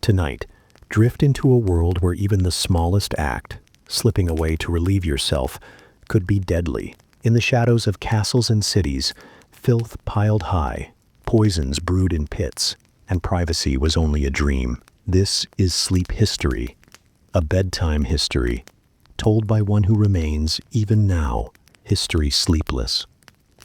Tonight, drift into a world where even the smallest act, slipping away to relieve yourself, could be deadly. In the shadows of castles and cities, filth piled high, poisons brewed in pits, and privacy was only a dream. This is sleep history, a bedtime history, told by one who remains, even now, history sleepless.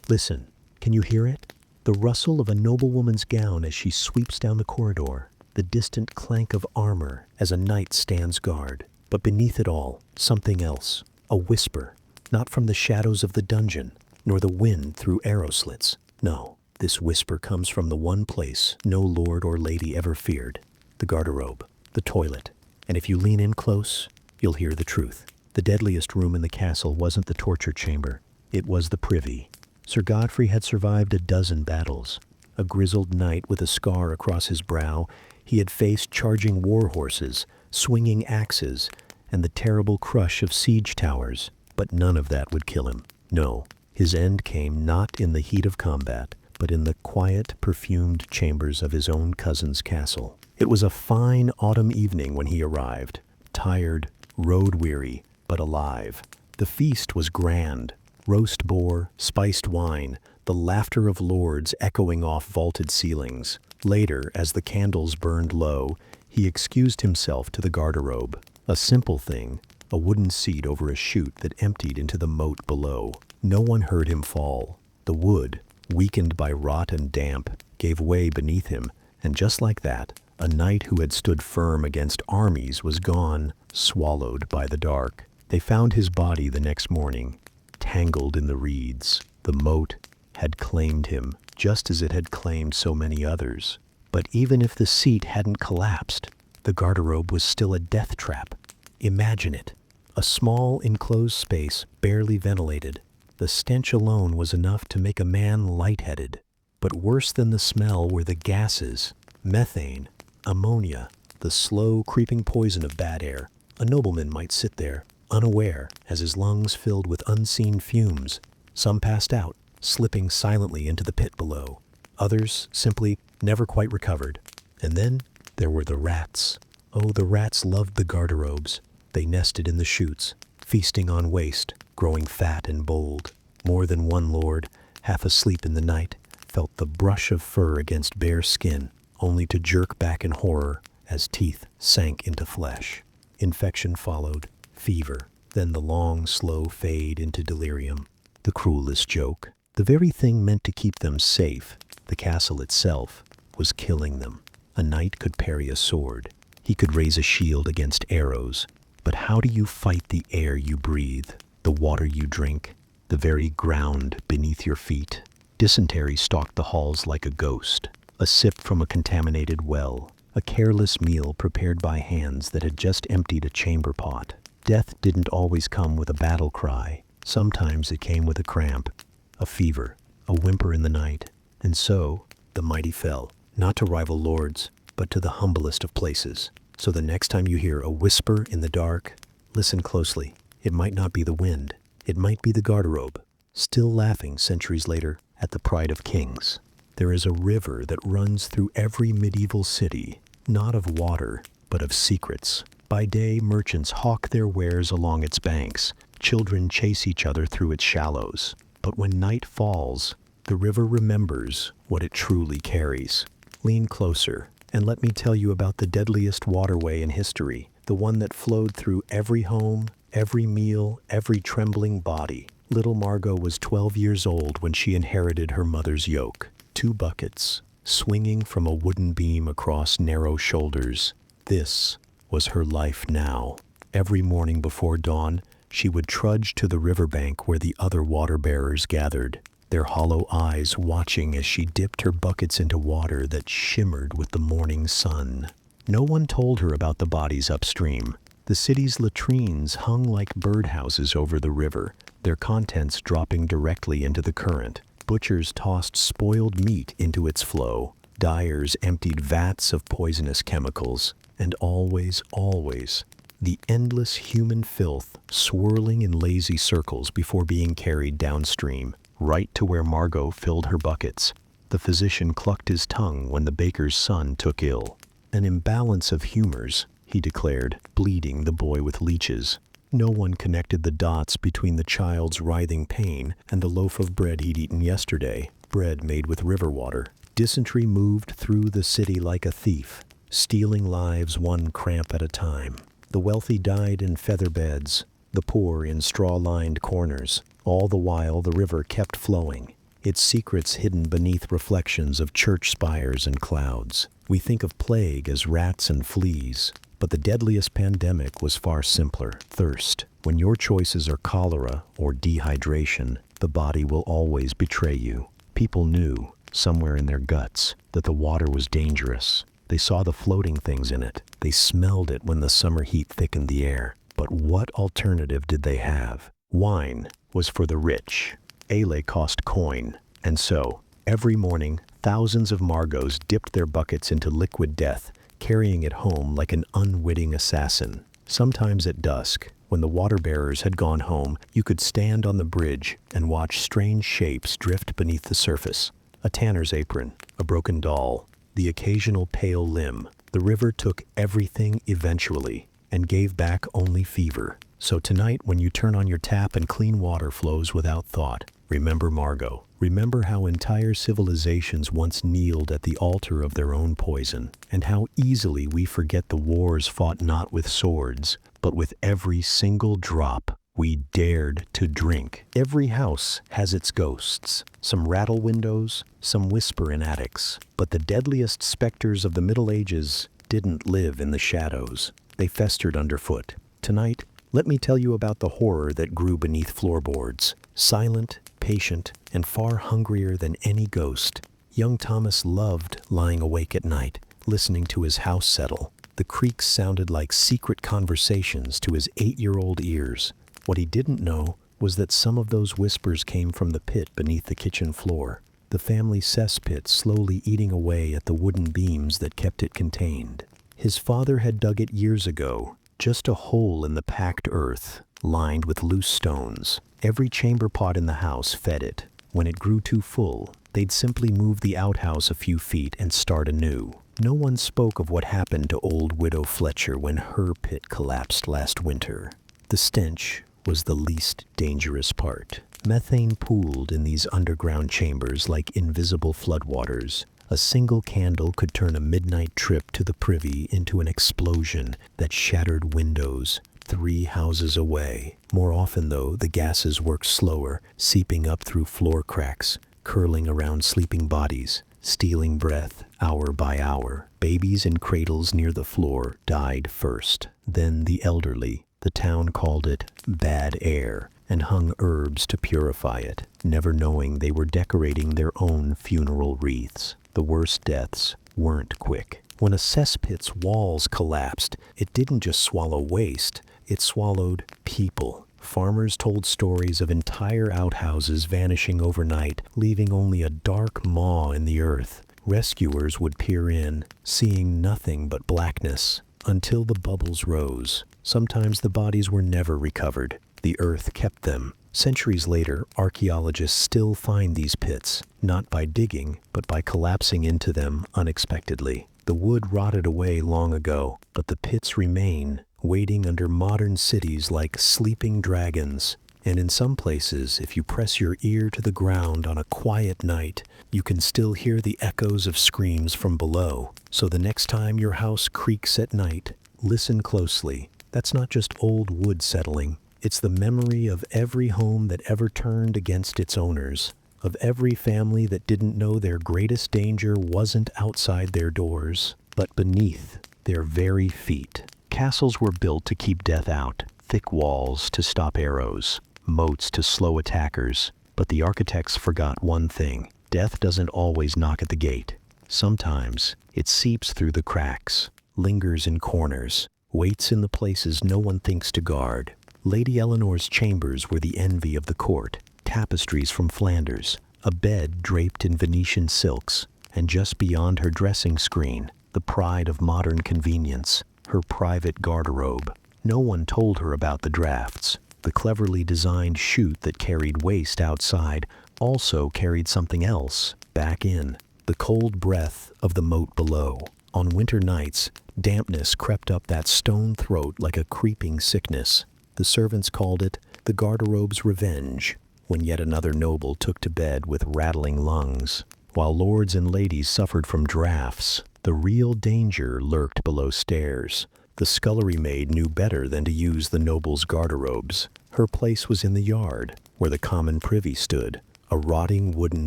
Listen, can you hear it? The rustle of a noblewoman's gown as she sweeps down the corridor, the distant clank of armor as a knight stands guard. But beneath it all, something else, a whisper, not from the shadows of the dungeon, nor the wind through arrow slits. No, this whisper comes from the one place no lord or lady ever feared, the garderobe, the toilet. And if you lean in close, you'll hear the truth. The deadliest room in the castle wasn't the torture chamber, it was the privy. Sir Godfrey had survived a dozen battles. A grizzled knight with a scar across his brow, he had faced charging war horses, swinging axes, and the terrible crush of siege towers. But none of that would kill him. No, his end came not in the heat of combat, but in the quiet, perfumed chambers of his own cousin's castle. It was a fine autumn evening when he arrived, tired, road-weary, but alive. The feast was grand. Roast boar, spiced wine, the laughter of lords echoing off vaulted ceilings. Later, as the candles burned low, he excused himself to the garderobe. A simple thing, a wooden seat over a chute that emptied into the moat below. No one heard him fall. The wood, weakened by rot and damp, gave way beneath him, and just like that, a knight who had stood firm against armies was gone, swallowed by the dark. They found his body the next morning, tangled in the reeds. The moat had claimed him, just as it had claimed so many others. But even if the seat hadn't collapsed, the garderobe was still a death trap. Imagine it, a small enclosed space, barely ventilated. The stench alone was enough to make a man lightheaded. But worse than the smell were the gases, methane, ammonia, the slow creeping poison of bad air. A nobleman might sit there, unaware, as his lungs filled with unseen fumes. Some passed out, slipping silently into the pit below. Others simply never quite recovered. And then there were the rats. Oh, the rats loved the garderobes. They nested in the chutes, feasting on waste, growing fat and bold. More than one lord, half asleep in the night, felt the brush of fur against bare skin, only to jerk back in horror as teeth sank into flesh. Infection followed. Fever, then the long, slow fade into delirium. The cruelest joke. The very thing meant to keep them safe, the castle itself, was killing them. A knight could parry a sword. He could raise a shield against arrows. But how do you fight the air you breathe, the water you drink, the very ground beneath your feet? Dysentery stalked the halls like a ghost, a sip from a contaminated well, a careless meal prepared by hands that had just emptied a chamber pot. Death didn't always come with a battle cry. Sometimes it came with a cramp, a fever, a whimper in the night. And so, the mighty fell, not to rival lords, but to the humblest of places. So the next time you hear a whisper in the dark, listen closely. It might not be the wind. It might be the garderobe, still laughing centuries later at the pride of kings. There is a river that runs through every medieval city, not of water, but of secrets. By day, merchants hawk their wares along its banks. Children chase each other through its shallows. But when night falls, the river remembers what it truly carries. Lean closer, and let me tell you about the deadliest waterway in history, the one that flowed through every home, every meal, every trembling body. Little Margot was 12 years old when she inherited her mother's yoke. 2 buckets, swinging from a wooden beam across narrow shoulders. This was her life now. Every morning before dawn, she would trudge to the riverbank where the other water-bearers gathered, their hollow eyes watching as she dipped her buckets into water that shimmered with the morning sun. No one told her about the bodies upstream. The city's latrines hung like birdhouses over the river, their contents dropping directly into the current. Butchers tossed spoiled meat into its flow. Dyers emptied vats of poisonous chemicals. And always, always, the endless human filth swirling in lazy circles before being carried downstream, right to where Margot filled her buckets. The physician clucked his tongue when the baker's son took ill. An imbalance of humors, he declared, bleeding the boy with leeches. No one connected the dots between the child's writhing pain and the loaf of bread he'd eaten yesterday, bread made with river water. Dysentery moved through the city like a thief, stealing lives one cramp at a time. The wealthy died in feather beds, the poor in straw-lined corners. All the while the river kept flowing, its secrets hidden beneath reflections of church spires and clouds. We think of plague as rats and fleas, but the deadliest pandemic was far simpler: thirst. When your choices are cholera or dehydration, the body will always betray you. People knew, somewhere in their guts, that the water was dangerous. They saw the floating things in it. They smelled it when the summer heat thickened the air. But what alternative did they have? Wine was for the rich. Ale cost coin. And so, every morning, thousands of Margos dipped their buckets into liquid death, carrying it home like an unwitting assassin. Sometimes at dusk, when the water-bearers had gone home, you could stand on the bridge and watch strange shapes drift beneath the surface. A tanner's apron, a broken doll, the occasional pale limb. The river took everything eventually and gave back only fever. So tonight, when you turn on your tap and clean water flows without thought, remember Margot. Remember how entire civilizations once kneeled at the altar of their own poison, and how easily we forget the wars fought not with swords, but with every single drop we dared to drink. Every house has its ghosts, some rattle windows, some whisper in attics, but the deadliest specters of the Middle Ages didn't live in the shadows. They festered underfoot. Tonight, let me tell you about the horror that grew beneath floorboards. Silent, patient, and far hungrier than any ghost, young Thomas loved lying awake at night, listening to his house settle. The creaks sounded like secret conversations to his 8-year-old ears. What he didn't know was that some of those whispers came from the pit beneath the kitchen floor, the family cesspit slowly eating away at the wooden beams that kept it contained. His father had dug it years ago, just a hole in the packed earth, lined with loose stones. Every chamber pot in the house fed it. When it grew too full, they'd simply move the outhouse a few feet and start anew. No one spoke of what happened to old Widow Fletcher when her pit collapsed last winter. The stench was the least dangerous part. Methane pooled in these underground chambers like invisible floodwaters. A single candle could turn a midnight trip to the privy into an explosion that shattered windows 3 houses away. More often, though, the gases worked slower, seeping up through floor cracks, curling around sleeping bodies, stealing breath hour by hour. Babies in cradles near the floor died first. Then the elderly. The town called it bad air and hung herbs to purify it, never knowing they were decorating their own funeral wreaths. The worst deaths weren't quick. When a cesspit's walls collapsed, it didn't just swallow waste, it swallowed people. Farmers told stories of entire outhouses vanishing overnight, leaving only a dark maw in the earth. Rescuers would peer in, seeing nothing but blackness, until the bubbles rose. Sometimes the bodies were never recovered. The earth kept them. Centuries later, archaeologists still find these pits, not by digging, but by collapsing into them unexpectedly. The wood rotted away long ago, but the pits remain, waiting under modern cities like sleeping dragons. And in some places, if you press your ear to the ground on a quiet night, you can still hear the echoes of screams from below. So the next time your house creaks at night, listen closely. That's not just old wood settling. It's the memory of every home that ever turned against its owners, of every family that didn't know their greatest danger wasn't outside their doors, but beneath their very feet. Castles were built to keep death out, thick walls to stop arrows, moats to slow attackers. But the architects forgot one thing. Death doesn't always knock at the gate. Sometimes it seeps through the cracks, lingers in corners, waits in the places no one thinks to guard. Lady Eleanor's chambers were the envy of the court, tapestries from Flanders, a bed draped in Venetian silks, and just beyond her dressing screen, the pride of modern convenience, her private garderobe. No one told her about the drafts. The cleverly designed chute that carried waste outside also carried something else back in, the cold breath of the moat below. On winter nights, dampness crept up that stone throat like a creeping sickness. The servants called it the garderobe's revenge, when yet another noble took to bed with rattling lungs. While lords and ladies suffered from draughts, the real danger lurked below stairs. The scullery maid knew better than to use the noble's garderobes. Her place was in the yard, where the common privy stood, a rotting wooden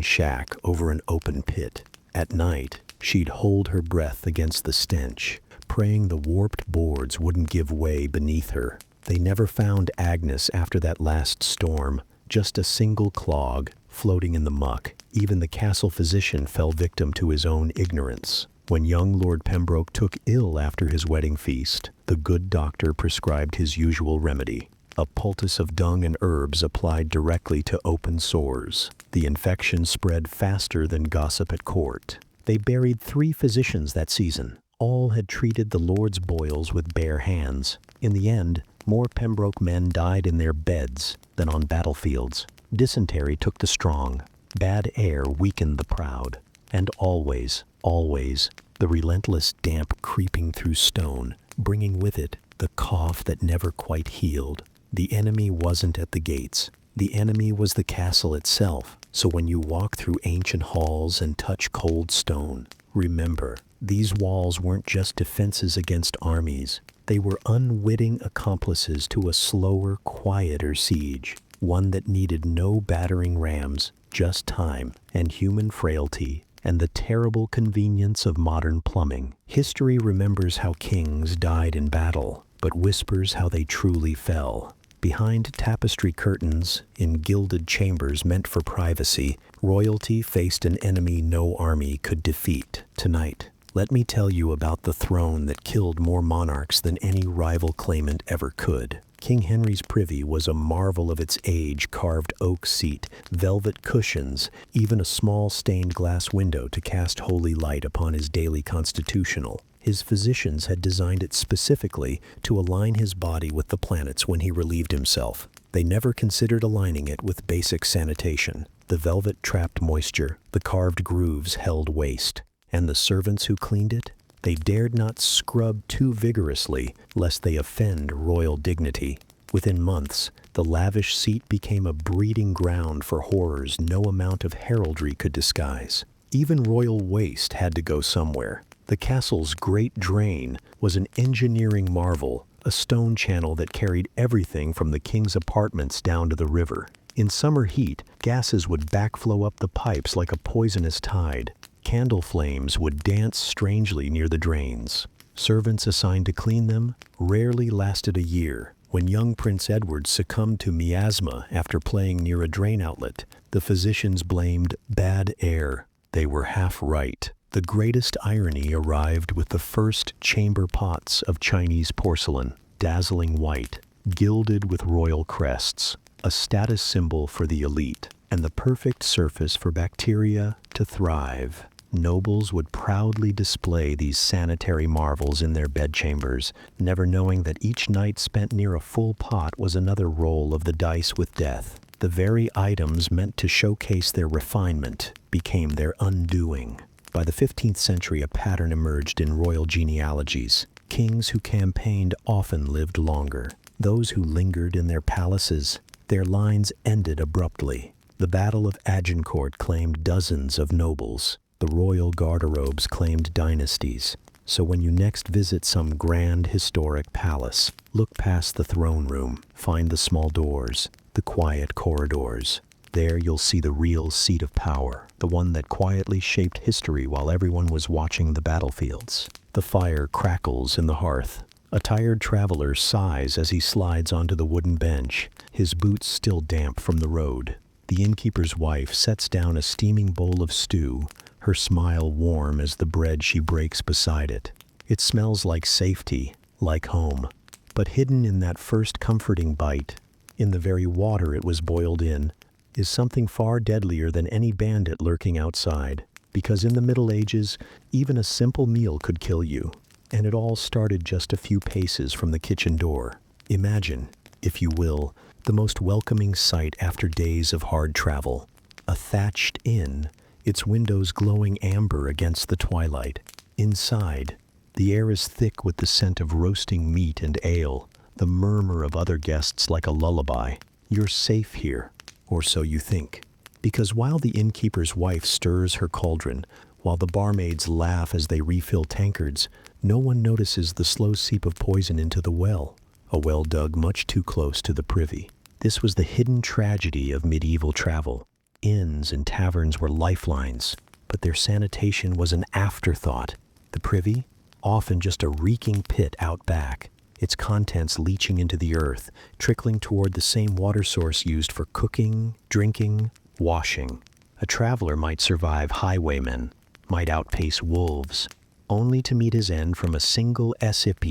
shack over an open pit. At night, she'd hold her breath against the stench, praying the warped boards wouldn't give way beneath her. They never found Agnes after that last storm, just a single clog floating in the muck. Even the castle physician fell victim to his own ignorance. When young Lord Pembroke took ill after his wedding feast, the good doctor prescribed his usual remedy, a poultice of dung and herbs applied directly to open sores. The infection spread faster than gossip at court. They buried 3 physicians that season. All had treated the Lord's boils with bare hands. In the end, more Pembroke men died in their beds than on battlefields. Dysentery took the strong. Bad air weakened the proud. And always, the relentless damp creeping through stone, bringing with it the cough that never quite healed. The enemy wasn't at the gates. The enemy was the castle itself. So when you walk through ancient halls and touch cold stone, remember, these walls weren't just defenses against armies. They were unwitting accomplices to a slower, quieter siege, one that needed no battering rams, just time and human frailty and the terrible convenience of modern plumbing. History remembers how kings died in battle, but whispers how they truly fell. Behind tapestry curtains, in gilded chambers meant for privacy, royalty faced an enemy no army could defeat. Tonight, let me tell you about the throne that killed more monarchs than any rival claimant ever could. King Henry's privy was a marvel of its age, carved oak seat, velvet cushions, even a small stained glass window to cast holy light upon his daily constitutional. His physicians had designed it specifically to align his body with the planets when he relieved himself. They never considered aligning it with basic sanitation. The velvet trapped moisture, the carved grooves held waste. And the servants who cleaned it? They dared not scrub too vigorously, lest they offend royal dignity. Within months, the lavish seat became a breeding ground for horrors no amount of heraldry could disguise. Even royal waste had to go somewhere. The castle's great drain was an engineering marvel, a stone channel that carried everything from the king's apartments down to the river. In summer heat, gases would backflow up the pipes like a poisonous tide. Candle flames would dance strangely near the drains. Servants assigned to clean them rarely lasted a year. When young Prince Edward succumbed to miasma after playing near a drain outlet, the physicians blamed bad air. They were half right. The greatest irony arrived with the first chamber pots of Chinese porcelain, dazzling white, gilded with royal crests, a status symbol for the elite, and the perfect surface for bacteria to thrive. Nobles would proudly display these sanitary marvels in their bedchambers, never knowing that each night spent near a full pot was another roll of the dice with death. The very items meant to showcase their refinement became their undoing. By the 15th century, a pattern emerged in royal genealogies. Kings who campaigned often lived longer. Those who lingered in their palaces, their lines ended abruptly. The Battle of Agincourt claimed dozens of nobles. The royal garderobes claimed dynasties. So when you next visit some grand historic palace, look past the throne room, find the small doors, the quiet corridors. There you'll see the real seat of power, the one that quietly shaped history while everyone was watching the battlefields. The fire crackles in the hearth. A tired traveler sighs as he slides onto the wooden bench, his boots still damp from the road. The innkeeper's wife sets down a steaming bowl of stew, her smile warm as the bread she breaks beside it. It smells like safety, like home. But hidden in that first comforting bite, in the very water it was boiled in, is something far deadlier than any bandit lurking outside. Because in the Middle Ages, even a simple meal could kill you. And it all started just a few paces from the kitchen door. Imagine, if you will, the most welcoming sight after days of hard travel. A thatched inn, its windows glowing amber against the twilight. Inside, the air is thick with the scent of roasting meat and ale, the murmur of other guests like a lullaby. You're safe here, or so you think. Because while the innkeeper's wife stirs her cauldron, while the barmaids laugh as they refill tankards, no one notices the slow seep of poison into the well, a well dug much too close to the privy. This was the hidden tragedy of medieval travel. Inns and taverns were lifelines, but their sanitation was an afterthought. The privy, often just a reeking pit out back, its contents leaching into the earth, trickling toward the same water source used for cooking, drinking, washing. A traveler might survive highwaymen, might outpace wolves, only to meet his end from a single sip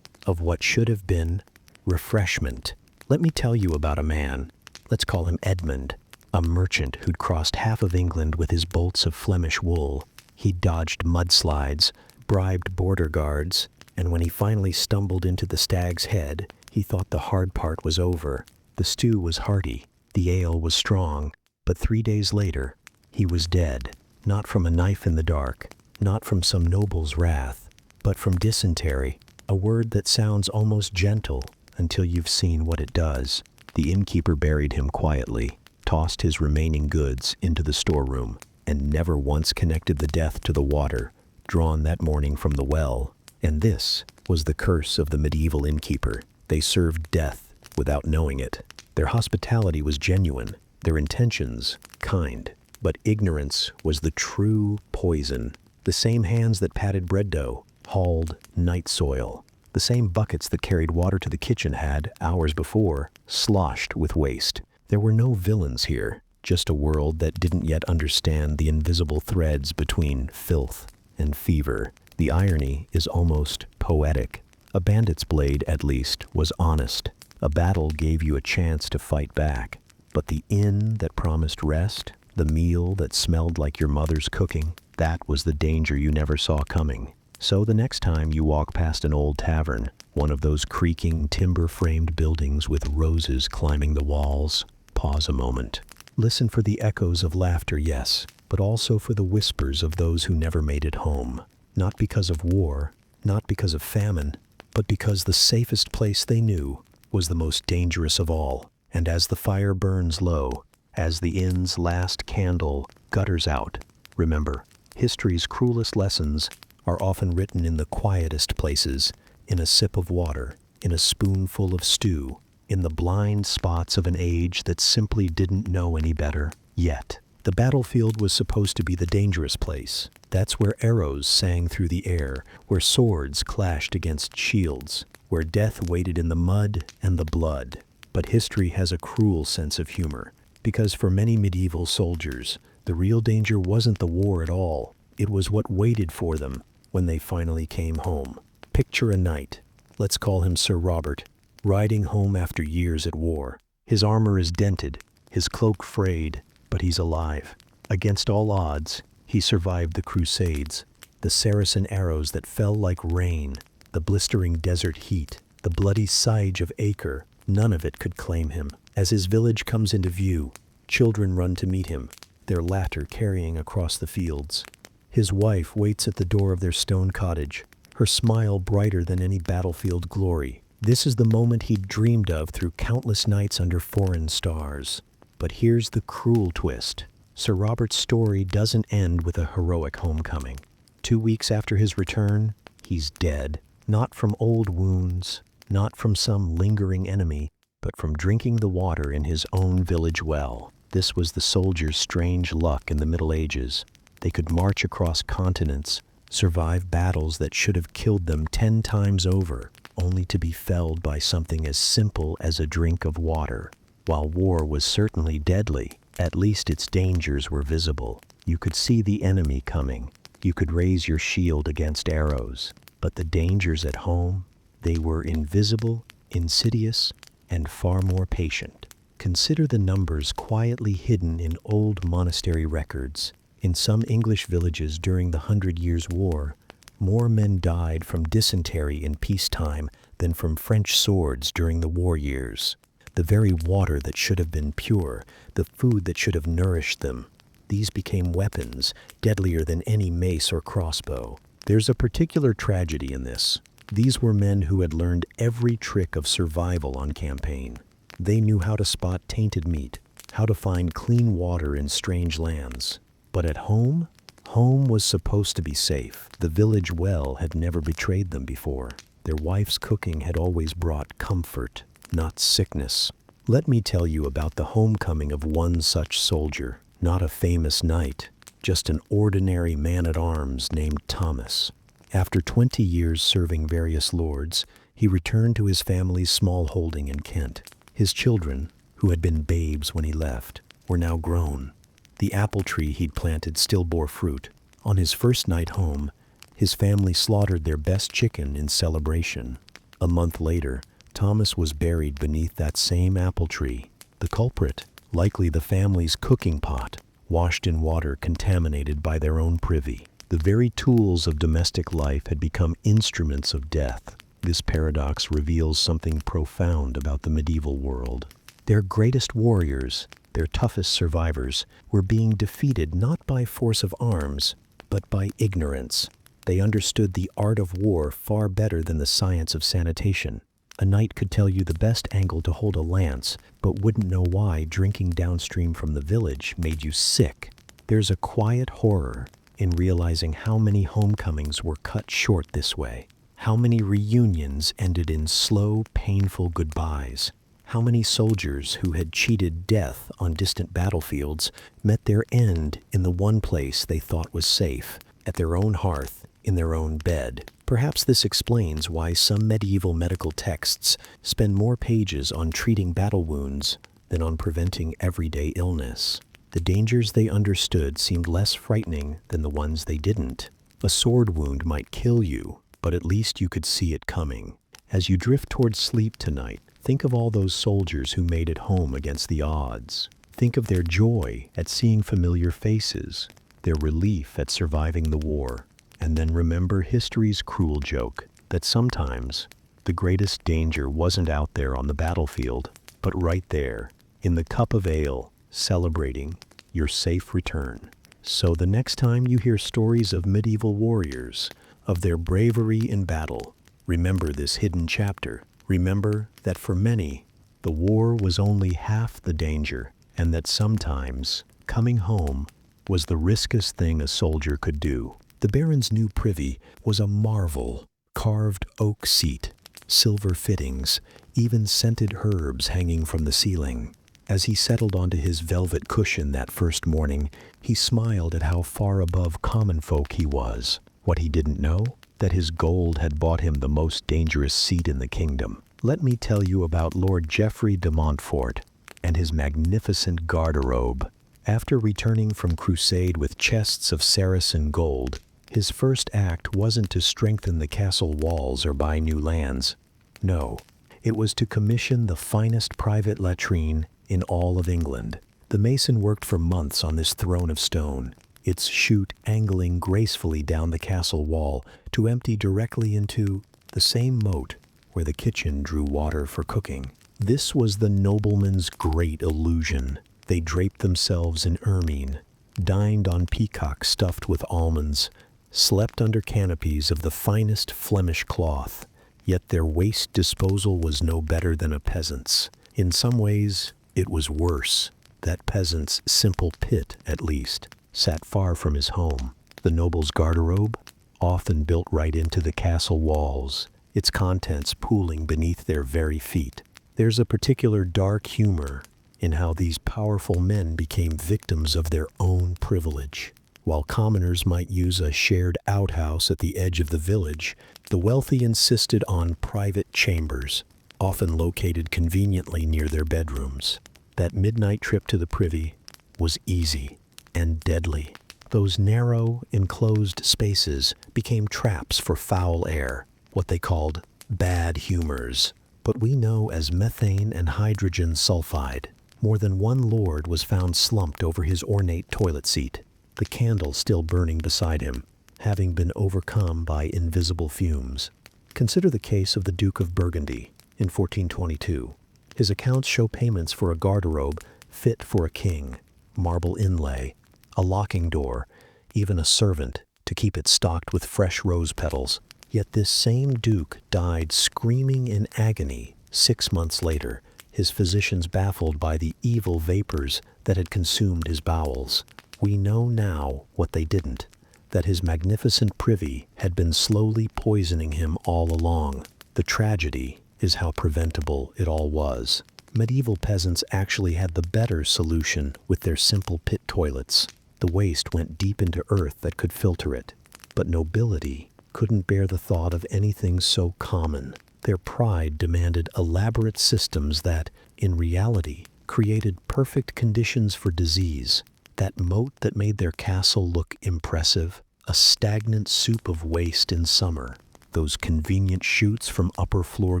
of what should have been refreshment. Let me tell you about a man, let's call him Edmund, a merchant who'd crossed half of England with his bolts of Flemish wool. He'd dodged mudslides, bribed border guards, and when he finally stumbled into the Stag's Head, he thought the hard part was over. The stew was hearty, the ale was strong, but 3 days later, he was dead, not from a knife in the dark, not from some noble's wrath, but from dysentery, a word that sounds almost gentle until you've seen what it does. The innkeeper buried him quietly, tossed his remaining goods into the storeroom, and never once connected the death to the water, drawn that morning from the well. And this was the curse of the medieval innkeeper. They served death without knowing it. Their hospitality was genuine, their intentions kind, but ignorance was the true poison. The same hands that patted bread dough hauled night soil. The same buckets that carried water to the kitchen had, hours before, sloshed with waste. There were no villains here, just a world that didn't yet understand the invisible threads between filth and fever. The irony is almost poetic. A bandit's blade, at least, was honest. A battle gave you a chance to fight back. But the inn that promised rest, the meal that smelled like your mother's cooking, that was the danger you never saw coming. So the next time you walk past an old tavern, one of those creaking, timber-framed buildings with roses climbing the walls, pause a moment. Listen for the echoes of laughter, yes, but also for the whispers of those who never made it home. Not because of war, not because of famine, but because the safest place they knew was the most dangerous of all. And as the fire burns low, as the inn's last candle gutters out, remember, history's cruelest lessons are often written in the quietest places, in a sip of water, in a spoonful of stew, in the blind spots of an age that simply didn't know any better yet. The battlefield was supposed to be the dangerous place. That's where arrows sang through the air, where swords clashed against shields, where death waited in the mud and the blood. But history has a cruel sense of humor, because for many medieval soldiers, the real danger wasn't the war at all. It was what waited for them when they finally came home. Picture a knight, let's call him Sir Robert, riding home after years at war. His armor is dented, his cloak frayed, but he's alive. Against all odds, he survived the Crusades, the Saracen arrows that fell like rain, the blistering desert heat, the bloody siege of Acre. None of it could claim him. As his village comes into view, children run to meet him, their latter carrying across the fields. His wife waits at the door of their stone cottage, her smile brighter than any battlefield glory. This is the moment he'd dreamed of through countless nights under foreign stars. But here's the cruel twist. Sir Robert's story doesn't end with a heroic homecoming. 2 weeks after his return, he's dead. Not from old wounds, not from some lingering enemy, but from drinking the water in his own village well. This was the soldier's strange luck in the Middle Ages. They could march across continents, survive battles that should have killed them 10 times over, only to be felled by something as simple as a drink of water. While war was certainly deadly, at least its dangers were visible. You could see the enemy coming. You could raise your shield against arrows. But the dangers at home, they were invisible, insidious, and far more patient. Consider the numbers quietly hidden in old monastery records. In some English villages during the 100 Years' War, more men died from dysentery in peacetime than from French swords during the war years. The very water that should have been pure, the food that should have nourished them, these became weapons, deadlier than any mace or crossbow. There's a particular tragedy in this. These were men who had learned every trick of survival on campaign. They knew how to spot tainted meat, how to find clean water in strange lands. But at home? Home was supposed to be safe. The village well had never betrayed them before. Their wife's cooking had always brought comfort, not sickness. Let me tell you about the homecoming of one such soldier. Not a famous knight, just an ordinary man-at-arms named Thomas. After 20 years serving various lords, he returned to his family's small holding in Kent. His children, who had been babes when he left, were now grown. The apple tree he'd planted still bore fruit. On his first night home, his family slaughtered their best chicken in celebration. A month later, Thomas was buried beneath that same apple tree. The culprit, likely the family's cooking pot, washed in water contaminated by their own privy. The very tools of domestic life had become instruments of death. This paradox reveals something profound about the medieval world. Their greatest warriors, their toughest survivors, were being defeated not by force of arms, but by ignorance. They understood the art of war far better than the science of sanitation. A knight could tell you the best angle to hold a lance, but wouldn't know why drinking downstream from the village made you sick. There's a quiet horror in realizing how many homecomings were cut short this way. How many reunions ended in slow, painful goodbyes. How many soldiers who had cheated death on distant battlefields met their end in the one place they thought was safe, at their own hearth, in their own bed. Perhaps this explains why some medieval medical texts spend more pages on treating battle wounds than on preventing everyday illness. The dangers they understood seemed less frightening than the ones they didn't. A sword wound might kill you, but at least you could see it coming. As you drift towards sleep tonight, think of all those soldiers who made it home against the odds. Think of their joy at seeing familiar faces, their relief at surviving the war. And then remember history's cruel joke that sometimes the greatest danger wasn't out there on the battlefield, but right there, in the cup of ale, celebrating your safe return. So the next time you hear stories of medieval warriors, of their bravery in battle, remember this hidden chapter. Remember that for many, the war was only half the danger, and that sometimes coming home was the riskiest thing a soldier could do. The Baron's new privy was a marvel. Carved oak seat, silver fittings, even scented herbs hanging from the ceiling. As he settled onto his velvet cushion that first morning, he smiled at how far above common folk he was. What he didn't know? That his gold had bought him the most dangerous seat in the kingdom. Let me tell you about Lord Geoffrey de Montfort and his magnificent garderobe. After returning from crusade with chests of Saracen gold, his first act wasn't to strengthen the castle walls or buy new lands. No, it was to commission the finest private latrine in all of England. The mason worked for months on this throne of stone, its chute angling gracefully down the castle wall to empty directly into the same moat where the kitchen drew water for cooking. This was the nobleman's great illusion. They draped themselves in ermine, dined on peacocks stuffed with almonds, slept under canopies of the finest Flemish cloth, yet their waste disposal was no better than a peasant's. In some ways, it was worse. That peasant's simple pit, at least, sat far from his home. The noble's garderobe, often built right into the castle walls, its contents pooling beneath their very feet. There's a particular dark humor in how these powerful men became victims of their own privilege. While commoners might use a shared outhouse at the edge of the village, the wealthy insisted on private chambers, often located conveniently near their bedrooms. That midnight trip to the privy was easy and deadly. Those narrow, enclosed spaces became traps for foul air, what they called bad humors, but we know as methane and hydrogen sulfide. More than one lord was found slumped over his ornate toilet seat, the candle still burning beside him, having been overcome by invisible fumes. Consider the case of the Duke of Burgundy in 1422. His accounts show payments for a garderobe fit for a king, marble inlay, a locking door, even a servant to keep it stocked with fresh rose petals. Yet this same duke died screaming in agony 6 months later, his physicians baffled by the evil vapors that had consumed his bowels. We know now what they didn't, that his magnificent privy had been slowly poisoning him all along. The tragedy is how preventable it all was. Medieval peasants actually had the better solution with their simple pit toilets. The waste went deep into earth that could filter it. But nobility couldn't bear the thought of anything so common. Their pride demanded elaborate systems that, in reality, created perfect conditions for disease. That moat that made their castle look impressive, a stagnant soup of waste in summer. Those convenient chutes from upper floor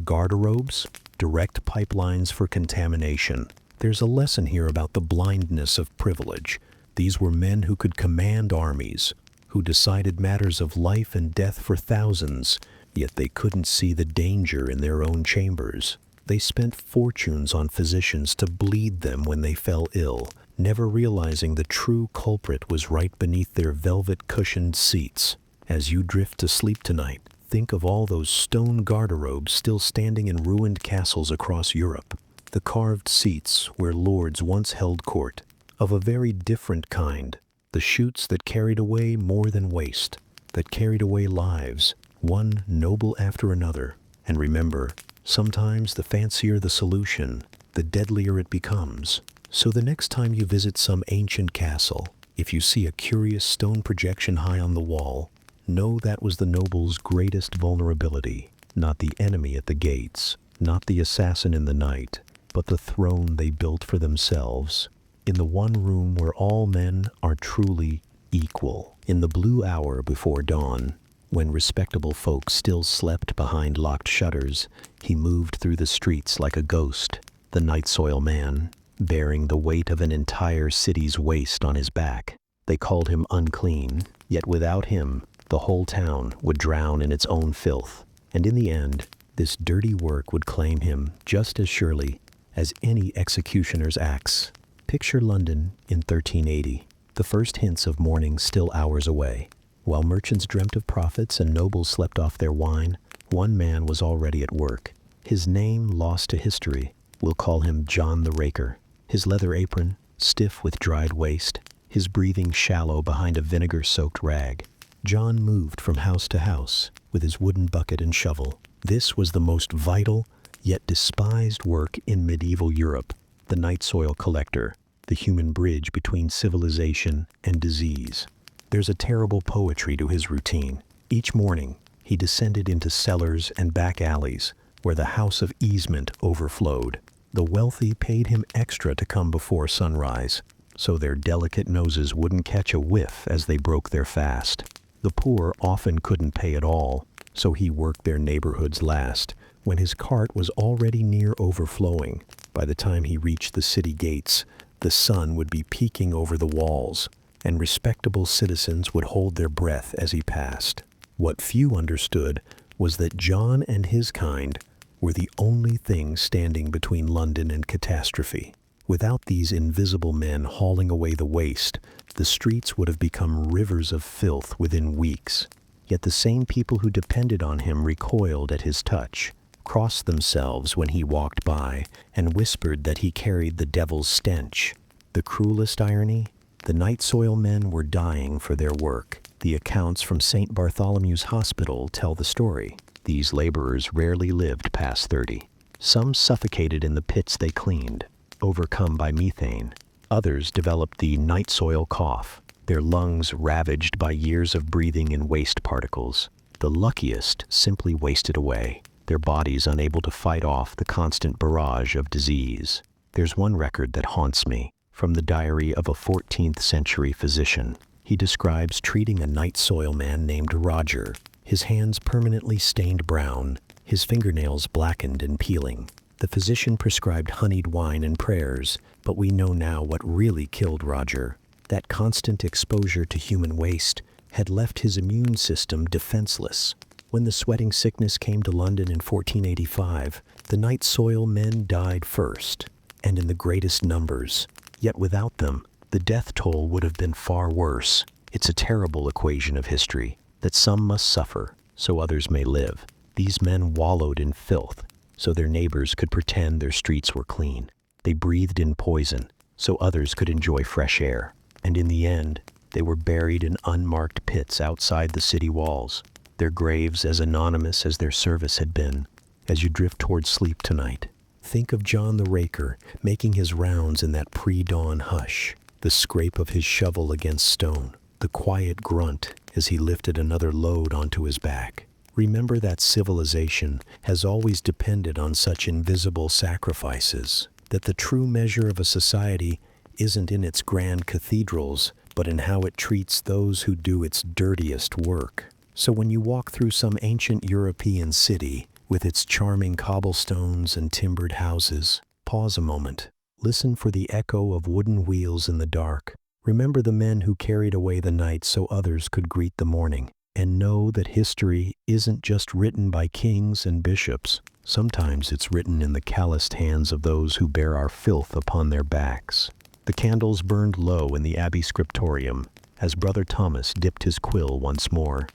garderobes, direct pipelines for contamination. There's a lesson here about the blindness of privilege. These were men who could command armies, who decided matters of life and death for thousands, yet they couldn't see the danger in their own chambers. They spent fortunes on physicians to bleed them when they fell ill, never realizing the true culprit was right beneath their velvet-cushioned seats. As you drift to sleep tonight, think of all those stone garderobes still standing in ruined castles across Europe. The carved seats where lords once held court, of a very different kind. The chutes that carried away more than waste, that carried away lives, one noble after another. And remember, sometimes the fancier the solution, the deadlier it becomes. So the next time you visit some ancient castle, if you see a curious stone projection high on the wall, know that was the noble's greatest vulnerability, not the enemy at the gates, not the assassin in the night, but the throne they built for themselves, in the one room where all men are truly equal. In the blue hour before dawn, when respectable folk still slept behind locked shutters, he moved through the streets like a ghost, the night soil man, bearing the weight of an entire city's waste on his back. They called him unclean, yet without him, the whole town would drown in its own filth. And in the end, this dirty work would claim him just as surely as any executioner's axe. Picture London in 1380, the first hints of morning still hours away. While merchants dreamt of profits and nobles slept off their wine, one man was already at work. His name lost to history. We'll call him John the Raker. His leather apron, stiff with dried waste, his breathing shallow behind a vinegar-soaked rag. John moved from house to house with his wooden bucket and shovel. This was the most vital, yet despised work in medieval Europe. The night soil collector, the human bridge between civilization and disease. There's a terrible poetry to his routine. Each morning, he descended into cellars and back alleys where the house of easement overflowed. The wealthy paid him extra to come before sunrise, so their delicate noses wouldn't catch a whiff as they broke their fast. The poor often couldn't pay at all, so he worked their neighborhoods last, when his cart was already near overflowing. By the time he reached the city gates, the sun would be peeking over the walls, and respectable citizens would hold their breath as he passed. What few understood was that John and his kind were the only thing standing between London and catastrophe. Without these invisible men hauling away the waste, the streets would have become rivers of filth within weeks. Yet the same people who depended on him recoiled at his touch, crossed themselves when he walked by, and whispered that he carried the devil's stench. The cruelest irony? The night soil men were dying for their work. The accounts from St. Bartholomew's Hospital tell the story. These laborers rarely lived past 30. Some suffocated in the pits they cleaned, overcome by methane. Others developed the night soil cough, their lungs ravaged by years of breathing in waste particles. The luckiest simply wasted away, their bodies unable to fight off the constant barrage of disease. There's one record that haunts me, from the diary of a 14th century physician. He describes treating a night soil man named Roger, his hands permanently stained brown, his fingernails blackened and peeling. The physician prescribed honeyed wine and prayers, but we know now what really killed Roger. That constant exposure to human waste had left his immune system defenseless. When the sweating sickness came to London in 1485, the night soil men died first, and in the greatest numbers. Yet without them, the death toll would have been far worse. It's a terrible equation of history, that some must suffer, so others may live. These men wallowed in filth, so their neighbors could pretend their streets were clean. They breathed in poison, so others could enjoy fresh air. And in the end, they were buried in unmarked pits outside the city walls, their graves as anonymous as their service had been. As you drift toward sleep tonight, think of John the Raker making his rounds in that pre-dawn hush, the scrape of his shovel against stone, the quiet grunt as he lifted another load onto his back. Remember that civilization has always depended on such invisible sacrifices, that the true measure of a society isn't in its grand cathedrals, but in how it treats those who do its dirtiest work. So when you walk through some ancient European city, with its charming cobblestones and timbered houses, pause a moment. Listen for the echo of wooden wheels in the dark. Remember the men who carried away the night so others could greet the morning. And know that history isn't just written by kings and bishops. Sometimes it's written in the calloused hands of those who bear our filth upon their backs. The candles burned low in the Abbey scriptorium as Brother Thomas dipped his quill once more.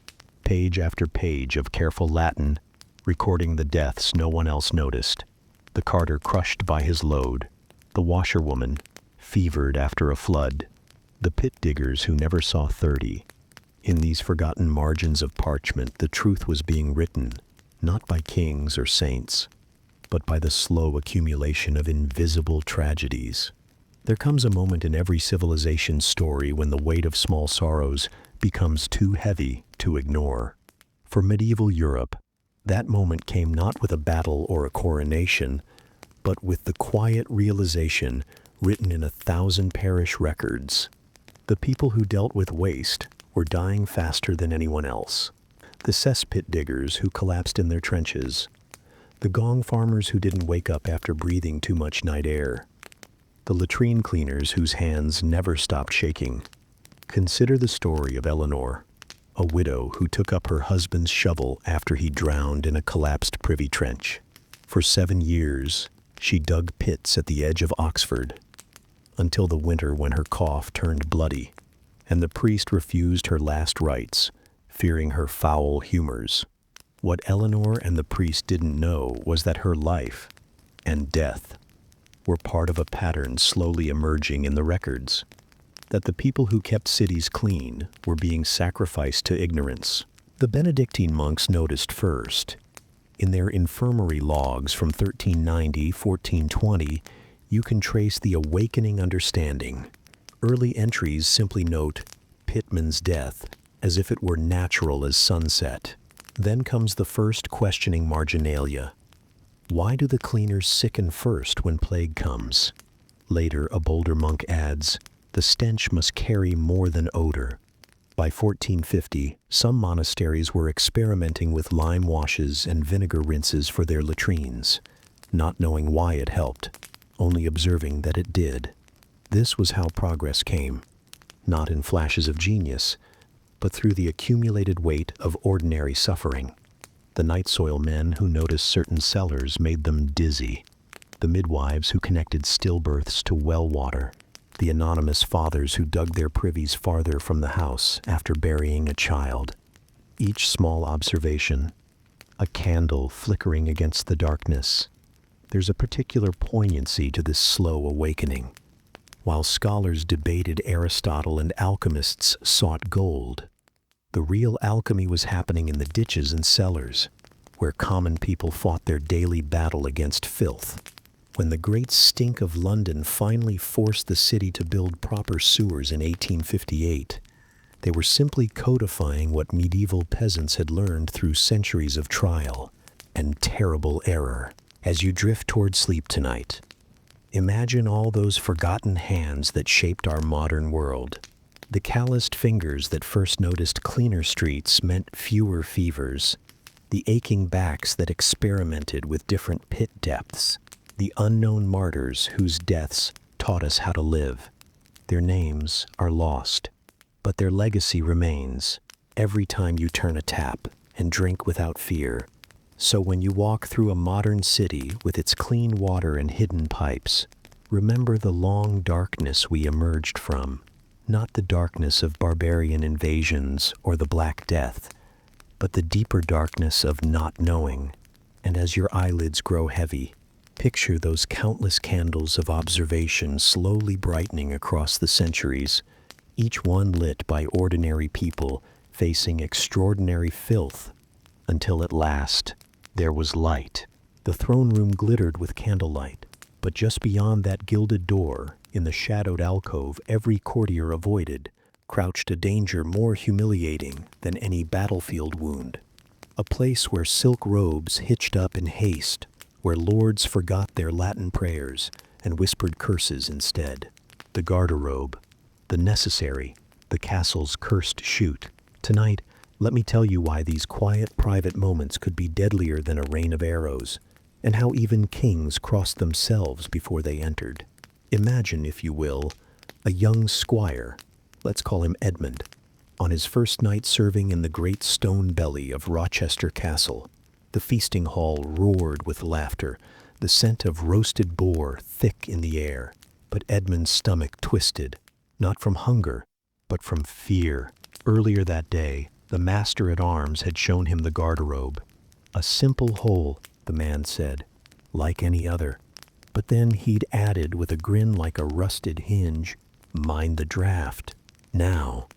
Page after page of careful Latin, recording the deaths no one else noticed. The carter crushed by his load. The washerwoman, fevered after a flood. The pit diggers who never saw 30. In these forgotten margins of parchment, the truth was being written, not by kings or saints, but by the slow accumulation of invisible tragedies. There comes a moment in every civilization's story when the weight of small sorrows becomes too heavy to ignore. For medieval Europe, that moment came not with a battle or a coronation, but with the quiet realization written in 1,000 parish records. The people who dealt with waste were dying faster than anyone else. The cesspit diggers who collapsed in their trenches. The gong farmers who didn't wake up after breathing too much night air. The latrine cleaners whose hands never stopped shaking. Consider the story of Eleanor, a widow who took up her husband's shovel after he drowned in a collapsed privy trench. For 7 years, she dug pits at the edge of Oxford, until the winter when her cough turned bloody, and the priest refused her last rites, fearing her foul humors. What Eleanor and the priest didn't know was that her life and death were part of a pattern slowly emerging in the records, that the people who kept cities clean were being sacrificed to ignorance. The Benedictine monks noticed first. In their infirmary logs from 1390-1420, you can trace the awakening understanding. Early entries simply note Pitman's death, as if it were natural as sunset. Then comes the first questioning marginalia. Why do the cleaners sicken first when plague comes? Later, a bolder monk adds, the stench must carry more than odor. By 1450, some monasteries were experimenting with lime washes and vinegar rinses for their latrines, not knowing why it helped, only observing that it did. This was how progress came, not in flashes of genius, but through the accumulated weight of ordinary suffering. The night soil men who noticed certain cellars made them dizzy. The midwives who connected stillbirths to well water. The anonymous fathers who dug their privies farther from the house after burying a child. Each small observation, a candle flickering against the darkness. There's a particular poignancy to this slow awakening. While scholars debated Aristotle and alchemists sought gold, the real alchemy was happening in the ditches and cellars, where common people fought their daily battle against filth. When the great stink of London finally forced the city to build proper sewers in 1858, they were simply codifying what medieval peasants had learned through centuries of trial and terrible error. As you drift toward sleep tonight, imagine all those forgotten hands that shaped our modern world. The calloused fingers that first noticed cleaner streets meant fewer fevers. The aching backs that experimented with different pit depths. The unknown martyrs whose deaths taught us how to live. Their names are lost, but their legacy remains every time you turn a tap and drink without fear. So when you walk through a modern city with its clean water and hidden pipes, remember the long darkness we emerged from, Not the darkness of barbarian invasions or the Black Death, but the deeper darkness of not knowing. And as your eyelids grow heavy, picture those countless candles of observation slowly brightening across the centuries, each one lit by ordinary people facing extraordinary filth, until at last there was light. The throne room glittered with candlelight, but just beyond that gilded door, in the shadowed alcove every courtier avoided, crouched a danger more humiliating than any battlefield wound. A place where silk robes hitched up in haste, where lords forgot their Latin prayers and whispered curses instead. The garderobe, the necessary, the castle's cursed chute. Tonight, let me tell you why these quiet, private moments could be deadlier than a rain of arrows, and how even kings crossed themselves before they entered. Imagine, if you will, a young squire, let's call him Edmund, on his first night serving in the great stone belly of Rochester Castle. The feasting hall roared with laughter, the scent of roasted boar thick in the air. But Edmund's stomach twisted, not from hunger, but from fear. Earlier that day, the master-at-arms had shown him the garderobe. A simple hole, the man said, like any other. But then he'd added with a grin like a rusted hinge, "Mind the draft." Now,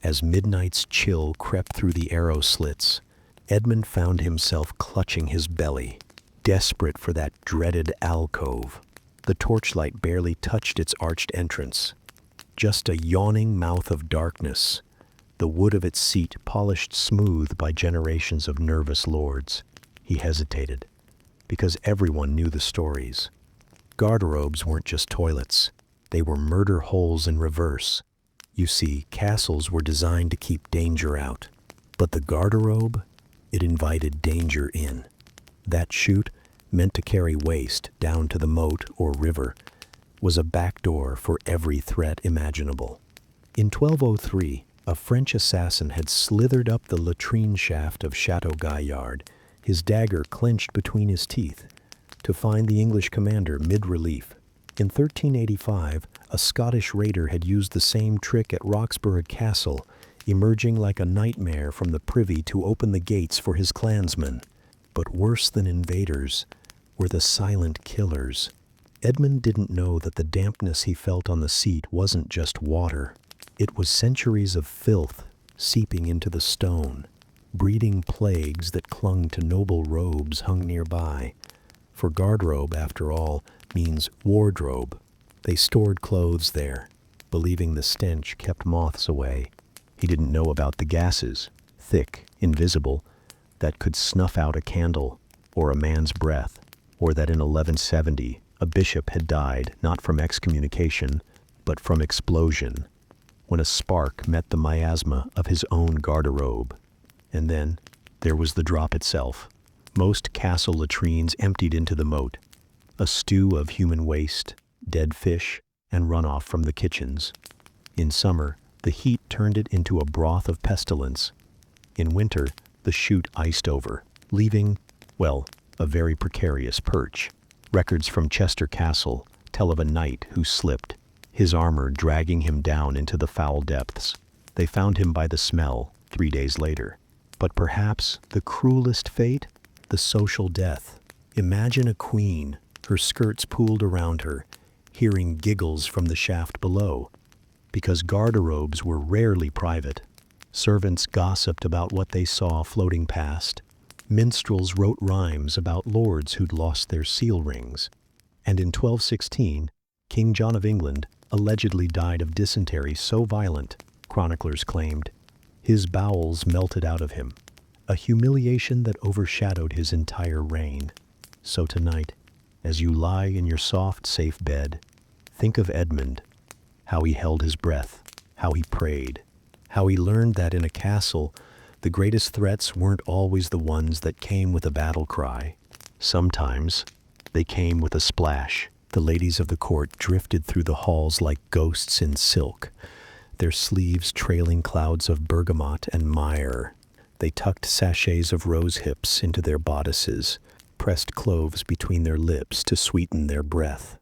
as midnight's chill crept through the arrow slits, Edmund found himself clutching his belly, desperate for that dreaded alcove. The torchlight barely touched its arched entrance. Just a yawning mouth of darkness, the wood of its seat polished smooth by generations of nervous lords. He hesitated, because everyone knew the stories. Garderobes weren't just toilets. They were murder holes in reverse. You see, castles were designed to keep danger out. But the garderobe, it invited danger in. That chute, meant to carry waste down to the moat or river, was a backdoor for every threat imaginable. In 1203, a French assassin had slithered up the latrine shaft of Chateau Gaillard, his dagger clenched between his teeth, to find the English commander mid-relief. In 1385, a Scottish raider had used the same trick at Roxburgh Castle, emerging like a nightmare from the privy to open the gates for his clansmen. But worse than invaders were the silent killers. Edmund didn't know that the dampness he felt on the seat wasn't just water. It was centuries of filth seeping into the stone, breeding plagues that clung to noble robes hung nearby. For garderobe, after all, means wardrobe. They stored clothes there, believing the stench kept moths away. He didn't know about the gases, thick, invisible, that could snuff out a candle or a man's breath, or that in 1170 a bishop had died not from excommunication, but from explosion, when a spark met the miasma of his own garderobe. And then there was the drop itself. Most castle latrines emptied into the moat, a stew of human waste, dead fish, and runoff from the kitchens. In summer, the heat turned it into a broth of pestilence. In winter, the chute iced over, leaving, well, a very precarious perch. Records from Chester Castle tell of a knight who slipped, his armor dragging him down into the foul depths. They found him by the smell 3 days later. But perhaps the cruelest fate? The social death. Imagine a queen, her skirts pooled around her, hearing giggles from the shaft below. Because garderobes were rarely private, servants gossiped about what they saw floating past. Minstrels wrote rhymes about lords who'd lost their seal rings. And in 1216, King John of England allegedly died of dysentery so violent, chroniclers claimed, his bowels melted out of him, a humiliation that overshadowed his entire reign. So tonight, as you lie in your soft, safe bed, think of Edmund, how he held his breath, how he prayed, how he learned that in a castle, the greatest threats weren't always the ones that came with a battle cry. Sometimes they came with a splash. The ladies of the court drifted through the halls like ghosts in silk, their sleeves trailing clouds of bergamot and myrrh. They tucked sachets of rose hips into their bodices, pressed cloves between their lips to sweeten their breath.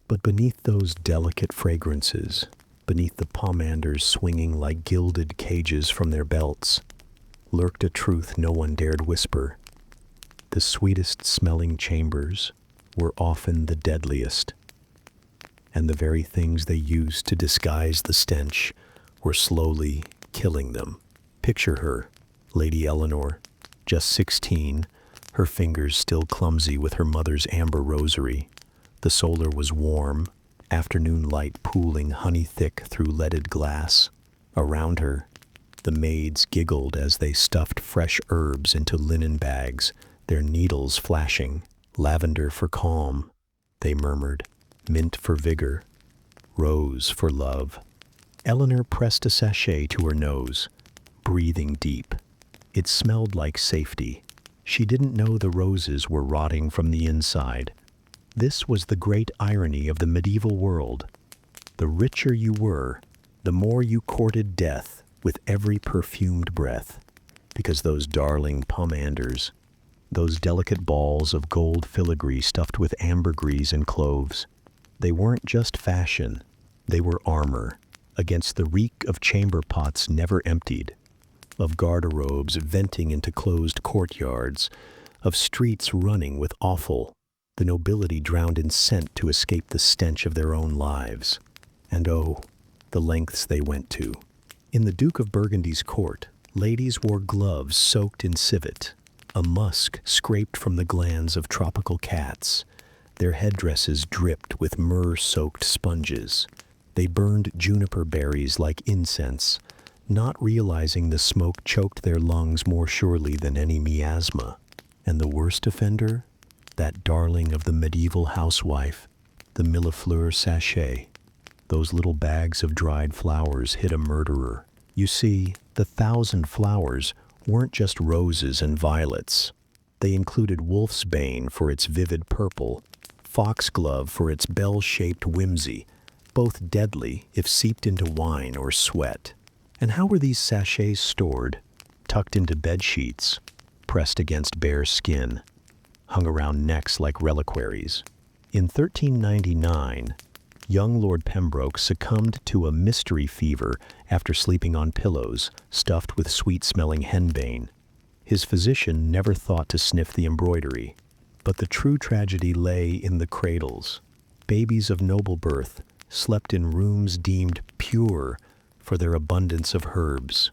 But beneath those delicate fragrances, Beneath the pomanders swinging like gilded cages from their belts, lurked a truth no one dared whisper. The sweetest smelling chambers were often the deadliest, and the very things they used to disguise the stench were slowly killing them. Picture her, Lady Eleanor, just 16, her fingers still clumsy with her mother's amber rosary. The solar was warm, afternoon light pooling honey-thick through leaded glass. Around her, the maids giggled as they stuffed fresh herbs into linen bags, their needles flashing. Lavender for calm, they murmured, mint for vigor, rose for love. Eleanor pressed a sachet to her nose, breathing deep. It smelled like safety. She didn't know the roses were rotting from the inside. This was the great irony of the medieval world. The richer you were, the more you courted death with every perfumed breath, because those darling pomanders, those delicate balls of gold filigree stuffed with ambergris and cloves, they weren't just fashion, they were armor against the reek of chamber pots never emptied, of garderobes venting into closed courtyards, of streets running with offal, the nobility drowned in scent to escape the stench of their own lives. And oh, the lengths they went to. In the Duke of Burgundy's court, ladies wore gloves soaked in civet, a musk scraped from the glands of tropical cats. Their headdresses dripped with myrrh-soaked sponges. They burned juniper berries like incense, not realizing the smoke choked their lungs more surely than any miasma. And the worst offender? That darling of the medieval housewife, the millefleur sachet. Those little bags of dried flowers hid a murderer. You see, the 1,000 flowers weren't just roses and violets. They included wolfsbane for its vivid purple, foxglove for its bell-shaped whimsy, both deadly if seeped into wine or sweat. And how were these sachets stored? Tucked into bed sheets, pressed against bare skin, hung around necks like reliquaries. In 1399, young Lord Pembroke succumbed to a mystery fever after sleeping on pillows stuffed with sweet-smelling henbane. His physician never thought to sniff the embroidery, but the true tragedy lay in the cradles. Babies of noble birth slept in rooms deemed pure for their abundance of herbs.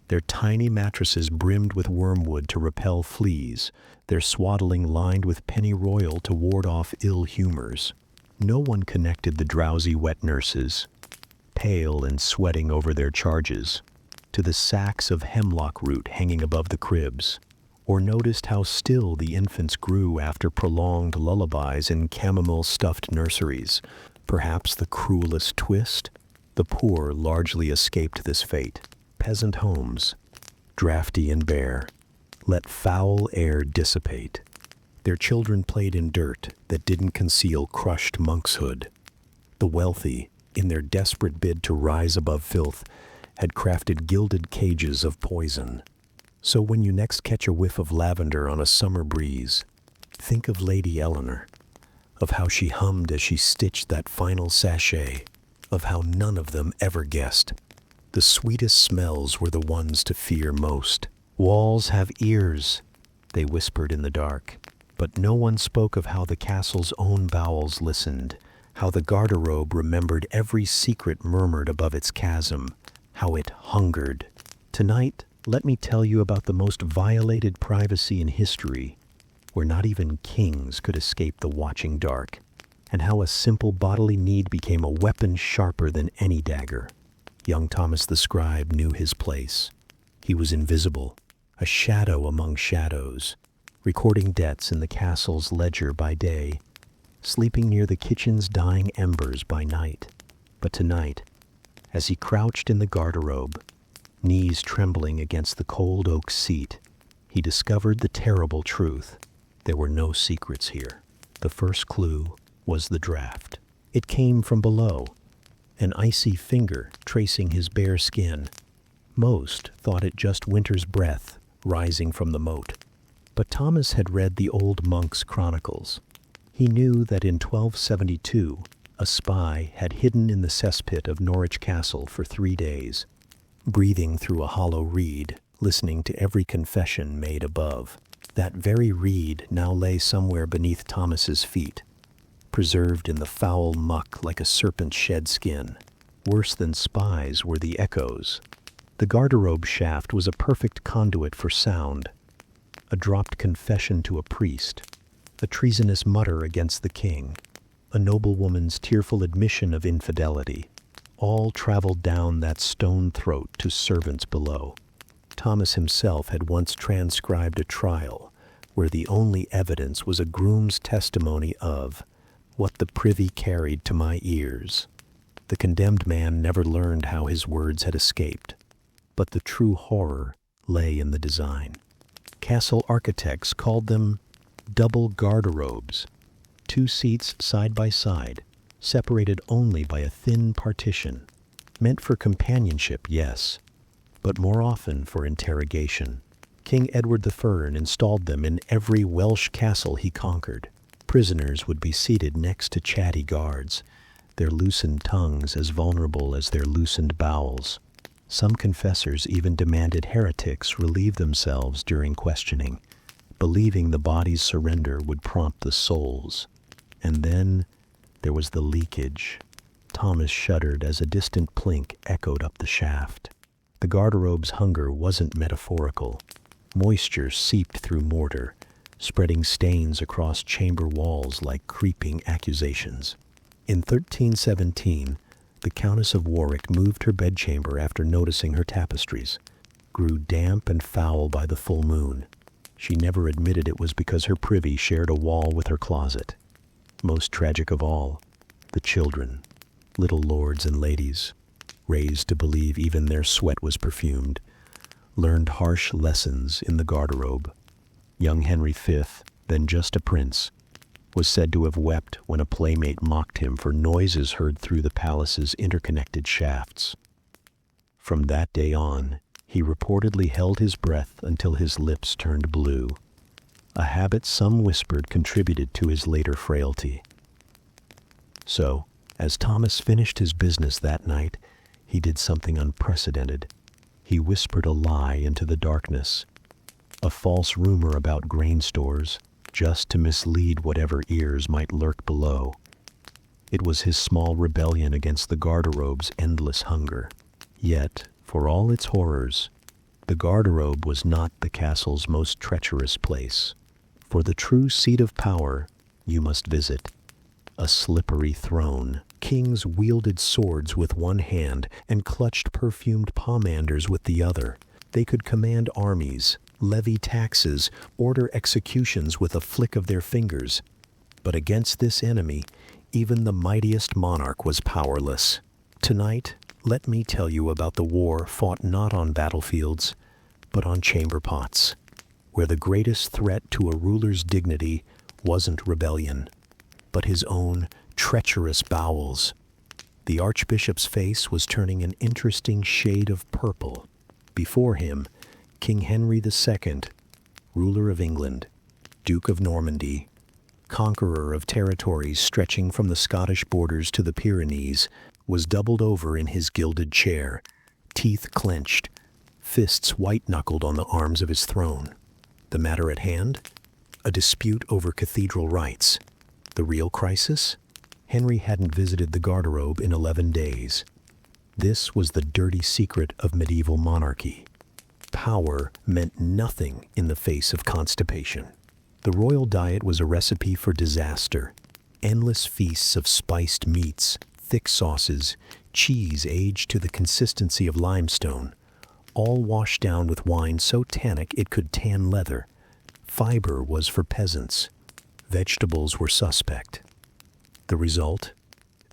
Their tiny mattresses brimmed with wormwood to repel fleas, their swaddling lined with pennyroyal to ward off ill humors. No one connected the drowsy wet nurses, pale and sweating over their charges, to the sacks of hemlock root hanging above the cribs, or noticed how still the infants grew after prolonged lullabies in chamomile-stuffed nurseries. Perhaps the cruelest twist? The poor largely escaped this fate. Peasant homes, drafty and bare, let foul air dissipate. Their children played in dirt that didn't conceal crushed monkshood. The wealthy, in their desperate bid to rise above filth, had crafted gilded cages of poison. So when you next catch a whiff of lavender on a summer breeze, think of Lady Eleanor, of how she hummed as she stitched that final sachet, of how none of them ever guessed. The sweetest smells were the ones to fear most. Walls have ears, they whispered in the dark. But no one spoke of how the castle's own bowels listened, how the garderobe remembered every secret murmured above its chasm, how it hungered. Tonight, let me tell you about the most violated privacy in history, where not even kings could escape the watching dark, and how a simple bodily need became a weapon sharper than any dagger. Young Thomas the scribe knew his place. He was invisible, a shadow among shadows, recording debts in the castle's ledger by day, sleeping near the kitchen's dying embers by night. But tonight, as he crouched in the garderobe, knees trembling against the cold oak seat, he discovered the terrible truth. There were no secrets here. The first clue was the draft. It came from below, an icy finger tracing his bare skin. Most thought it just winter's breath rising from the moat. But Thomas had read the old monk's chronicles. He knew that in 1272, a spy, had hidden in the cesspit of Norwich Castle for 3 days, breathing through a hollow reed, listening to every confession made above. That very reed now lay somewhere beneath Thomas's feet, preserved in the foul muck like a serpent's shed skin. Worse than spies were the echoes. The garderobe shaft was a perfect conduit for sound. A dropped confession to a priest, a treasonous mutter against the king, a noblewoman's tearful admission of infidelity, all traveled down that stone throat to servants below. Thomas himself had once transcribed a trial where the only evidence was a groom's testimony of "what the privy carried to my ears." The condemned man never learned how his words had escaped, but the true horror lay in the design. Castle architects called them double garderobes, 2 seats side by side, separated only by a thin partition, meant for companionship, yes, but more often for interrogation. King Edward I installed them in every Welsh castle he conquered. Prisoners would be seated next to chatty guards, their loosened tongues as vulnerable as their loosened bowels. Some confessors even demanded heretics relieve themselves during questioning, believing the body's surrender would prompt the souls. And then there was the leakage. Thomas shuddered as a distant plink echoed up the shaft. The garderobe's hunger wasn't metaphorical. Moisture seeped through mortar, spreading stains across chamber walls like creeping accusations. In 1317, the Countess of Warwick moved her bedchamber after noticing her tapestries grew damp and foul by the full moon. She never admitted it was because her privy shared a wall with her closet. Most tragic of all, the children, little lords and ladies, raised to believe even their sweat was perfumed, learned harsh lessons in the garderobe. Young Henry V, then just a prince, was said to have wept when a playmate mocked him for noises heard through the palace's interconnected shafts. From that day on, he reportedly held his breath until his lips turned blue, a habit some whispered contributed to his later frailty. So, as Thomas finished his business that night, he did something unprecedented. He whispered a lie into the darkness, a false rumor about grain stores, just to mislead whatever ears might lurk below. It was his small rebellion against the garderobe's endless hunger. Yet, for all its horrors, the garderobe was not the castle's most treacherous place. For the true seat of power, you must visit a slippery throne. Kings wielded swords with one hand and clutched perfumed pomanders with the other. They could command armies, levy taxes, order executions with a flick of their fingers. But against this enemy, even the mightiest monarch was powerless. Tonight, let me tell you about the war fought not on battlefields, but on chamber pots, where the greatest threat to a ruler's dignity wasn't rebellion, but his own treacherous bowels. The archbishop's face was turning an interesting shade of purple. Before him, King Henry II, ruler of England, Duke of Normandy, conqueror of territories stretching from the Scottish borders to the Pyrenees, was doubled over in his gilded chair, teeth clenched, fists white-knuckled on the arms of his throne. The matter at hand? A dispute over cathedral rights. The real crisis? Henry hadn't visited the garderobe in 11 days. This was the dirty secret of medieval monarchy. Power meant nothing in the face of constipation. The royal diet was a recipe for disaster. Endless feasts of spiced meats, thick sauces, cheese aged to the consistency of limestone, all washed down with wine so tannic it could tan leather. Fiber was for peasants. Vegetables were suspect. The result?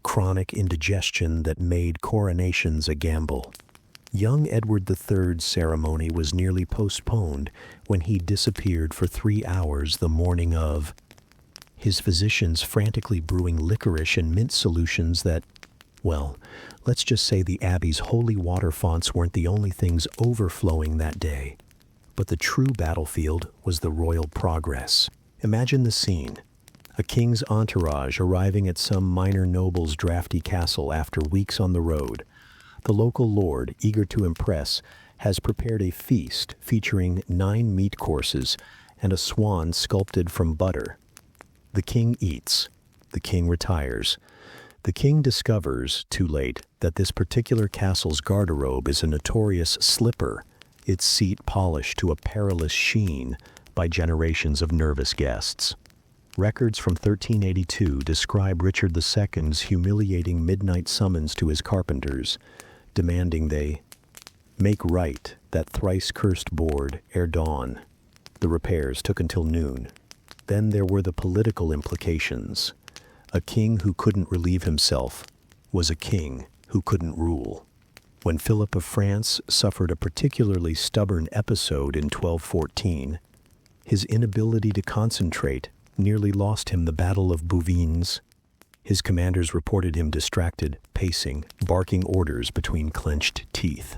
Chronic indigestion that made coronations a gamble. Young Edward III's ceremony was nearly postponed when he disappeared for 3 hours the morning of. His physicians frantically brewing licorice and mint solutions that, well, let's just say the Abbey's holy water fonts weren't the only things overflowing that day. But the true battlefield was the royal progress. Imagine the scene. A king's entourage arriving at some minor noble's drafty castle after weeks on the road. The local lord, eager to impress, has prepared a feast featuring 9 meat courses and a swan sculpted from butter. The king eats. The king retires. The king discovers, too late, that this particular castle's garderobe is a notorious slipper, its seat polished to a perilous sheen by generations of nervous guests. Records from 1382 describe Richard II's humiliating midnight summons to his carpenters, demanding they make right that thrice-cursed board ere dawn. The repairs took until noon. Then there were the political implications. A king who couldn't relieve himself was a king who couldn't rule. When Philip of France suffered a particularly stubborn episode in 1214, his inability to concentrate nearly lost him the Battle of Bouvines. His commanders reported him distracted, pacing, barking orders between clenched teeth.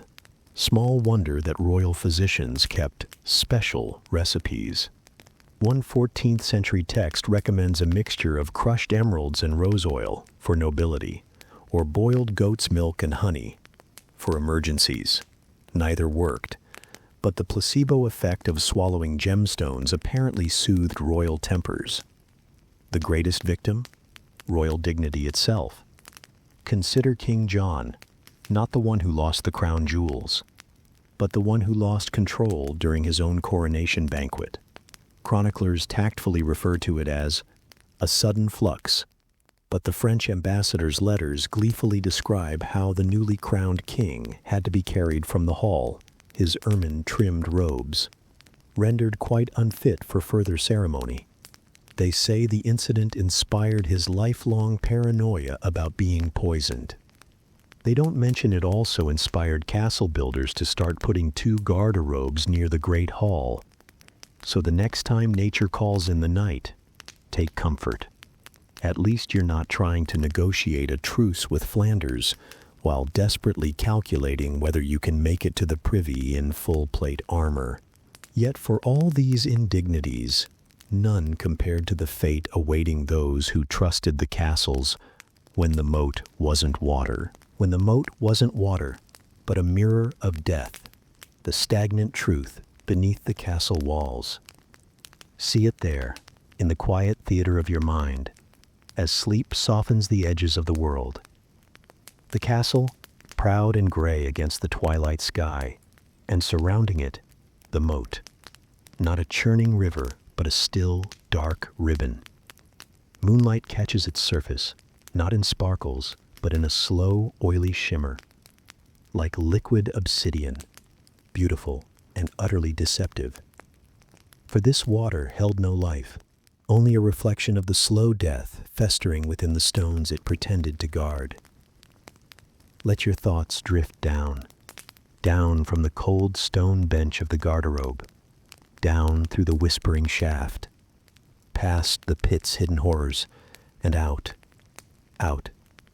Small wonder that royal physicians kept special recipes. One 14th century text recommends a mixture of crushed emeralds and rose oil for nobility, or boiled goat's milk and honey for emergencies. Neither worked, but the placebo effect of swallowing gemstones apparently soothed royal tempers. The greatest victim? Royal dignity itself. Consider King John, not the one who lost the crown jewels, but the one who lost control during his own coronation banquet. Chroniclers tactfully refer to it as a sudden flux, but the French ambassador's letters gleefully describe how the newly crowned king had to be carried from the hall, his ermine-trimmed robes, rendered quite unfit for further ceremony. They say the incident inspired his lifelong paranoia about being poisoned. They don't mention it also inspired castle builders to start putting 2 garderobes near the Great Hall. So the next time nature calls in the night, take comfort. At least you're not trying to negotiate a truce with Flanders while desperately calculating whether you can make it to the privy in full-plate armor. Yet for all these indignities, none compared to the fate awaiting those who trusted the castles when the moat wasn't water. When the moat wasn't water, but a mirror of death, the stagnant truth beneath the castle walls. See it there, in the quiet theater of your mind, as sleep softens the edges of the world. The castle, proud and gray against the twilight sky, and surrounding it, the moat. Not a churning river, but a still, dark ribbon. Moonlight catches its surface, not in sparkles, but in a slow, oily shimmer, like liquid obsidian, beautiful and utterly deceptive. For this water held no life, only a reflection of the slow death festering within the stones it pretended to guard. Let your thoughts drift down, down from the cold stone bench of the garderobe, down through the whispering shaft, past the pit's hidden horrors, and out, out,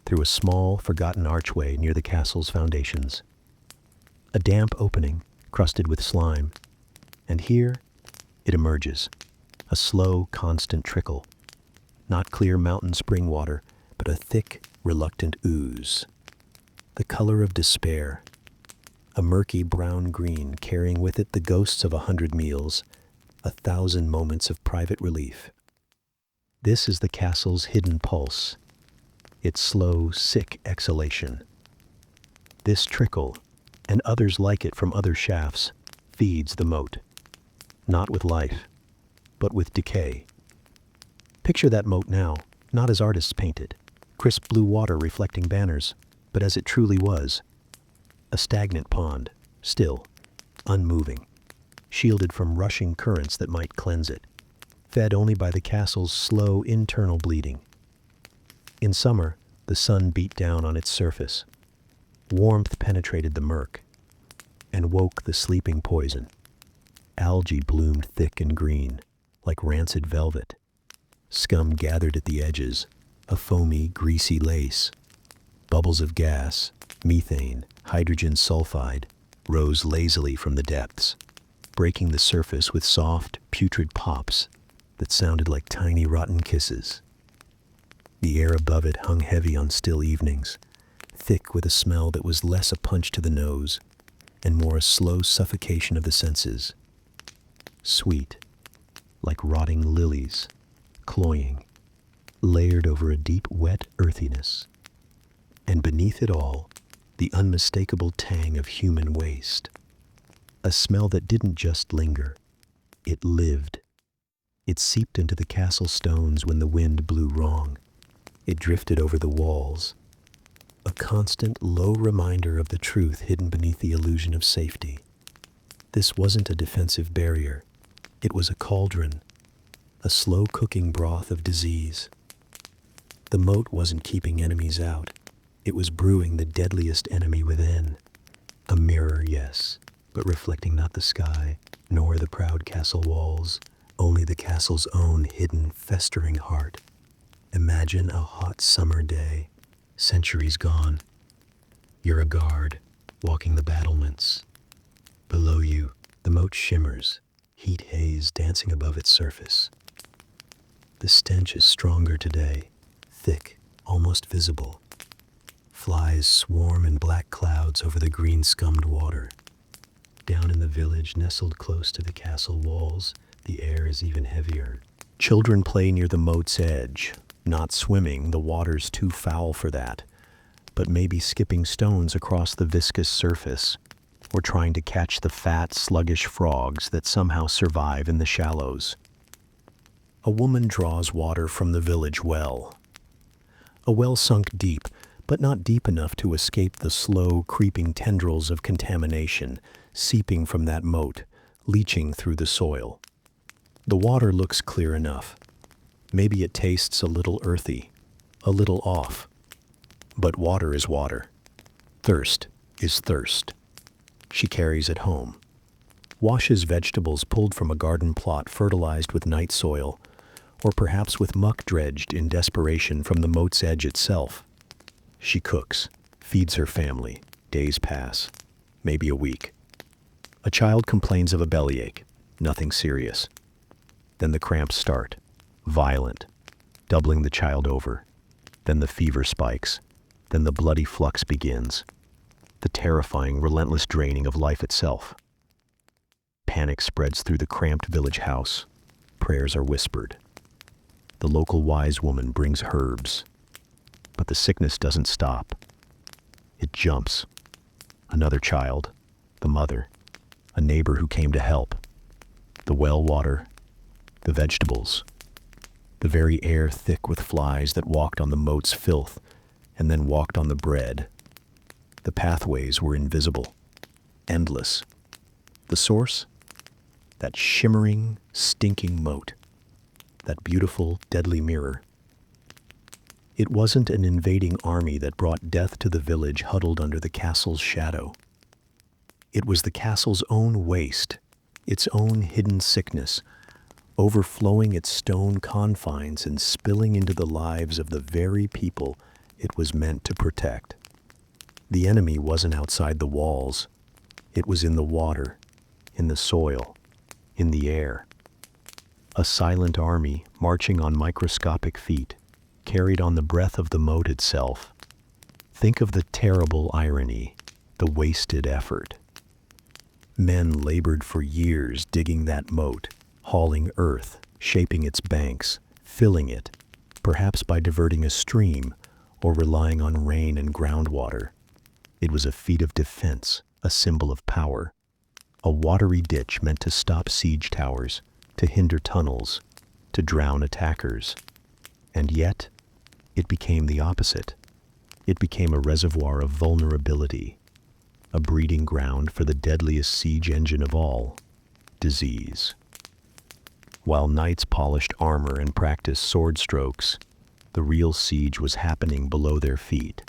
through a small, forgotten archway near the castle's foundations. A damp opening, crusted with slime, and here it emerges, a slow, constant trickle, not clear mountain spring water, but a thick, reluctant ooze, the color of despair, a murky brown-green carrying with it the ghosts of 100 meals, 1,000 moments of private relief. This is the castle's hidden pulse, its slow, sick exhalation. This trickle, and others like it from other shafts, feeds the moat, not with life, but with decay. Picture that moat now, not as artists painted, crisp blue water reflecting banners, but as it truly was, a stagnant pond, still, unmoving, shielded from rushing currents that might cleanse it, fed only by the castle's slow internal bleeding. In summer, the sun beat down on its surface. Warmth penetrated the murk and woke the sleeping poison. Algae bloomed thick and green, like rancid velvet. Scum gathered at the edges, a foamy, greasy lace. Bubbles of gas, methane, hydrogen sulfide, rose lazily from the depths, breaking the surface with soft, putrid pops that sounded like tiny rotten kisses. The air above it hung heavy on still evenings, thick with a smell that was less a punch to the nose and more a slow suffocation of the senses. Sweet, like rotting lilies, cloying, layered over a deep, wet earthiness. And beneath it all, the unmistakable tang of human waste. A smell that didn't just linger, it lived. It seeped into the castle stones when the wind blew wrong. It drifted over the walls, a constant, low reminder of the truth hidden beneath the illusion of safety. This wasn't a defensive barrier. It was a cauldron, a slow-cooking broth of disease. The moat wasn't keeping enemies out. It was brewing the deadliest enemy within. A mirror, yes, but reflecting not the sky, nor the proud castle walls, only the castle's own hidden, festering heart. Imagine a hot summer day, centuries gone. You're a guard, walking the battlements. Below you, the moat shimmers, heat haze dancing above its surface. The stench is stronger today, thick, almost visible. Flies swarm in black clouds over the green-scummed water. Down in the village, nestled close to the castle walls, the air is even heavier. Children play near the moat's edge, not swimming, the water's too foul for that, but maybe skipping stones across the viscous surface, or trying to catch the fat, sluggish frogs that somehow survive in the shallows. A woman draws water from the village well. A well sunk deep, but not deep enough to escape the slow, creeping tendrils of contamination seeping from that moat, leaching through the soil. The water looks clear enough. Maybe it tastes a little earthy, a little off. But water is water. Thirst is thirst. She carries it home. Washes vegetables pulled from a garden plot fertilized with night soil, or perhaps with muck dredged in desperation from the moat's edge itself. She cooks, feeds her family. Days pass, maybe a week. A child complains of a bellyache, nothing serious. Then the cramps start, violent, doubling the child over. Then the fever spikes. Then the bloody flux begins. The terrifying, relentless draining of life itself. Panic spreads through the cramped village house. Prayers are whispered. The local wise woman brings herbs. But the sickness doesn't stop. It jumps. Another child, the mother, a neighbor who came to help. The well water, the vegetables, the very air thick with flies that walked on the moat's filth and then walked on the bread. The pathways were invisible, endless. The source? That shimmering, stinking moat. That beautiful, deadly mirror. It wasn't an invading army that brought death to the village huddled under the castle's shadow. It was the castle's own waste, its own hidden sickness, overflowing its stone confines and spilling into the lives of the very people it was meant to protect. The enemy wasn't outside the walls. It was in the water, in the soil, in the air. A silent army marching on microscopic feet, carried on the breath of the moat itself. Think of the terrible irony, the wasted effort. Men labored for years digging that moat, hauling earth, shaping its banks, filling it, perhaps by diverting a stream or relying on rain and groundwater. It was a feat of defense, a symbol of power. A watery ditch meant to stop siege towers, to hinder tunnels, to drown attackers. And yet, it became the opposite. It became a reservoir of vulnerability, a breeding ground for the deadliest siege engine of all, disease. While knights polished armor and practiced sword strokes, the real siege was happening below their feet.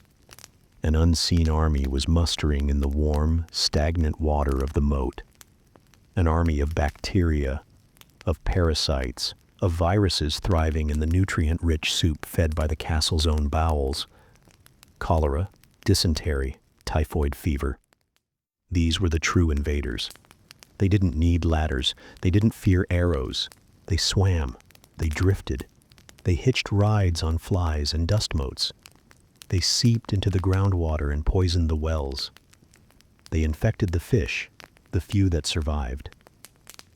An unseen army was mustering in the warm, stagnant water of the moat. An army of bacteria, of parasites, of viruses thriving in the nutrient-rich soup fed by the castle's own bowels. Cholera, dysentery, typhoid fever. These were the true invaders. They didn't need ladders. They didn't fear arrows. They swam, They drifted. They hitched rides on flies and dust motes. They seeped into the groundwater and poisoned the wells. They infected the fish, the few that survived,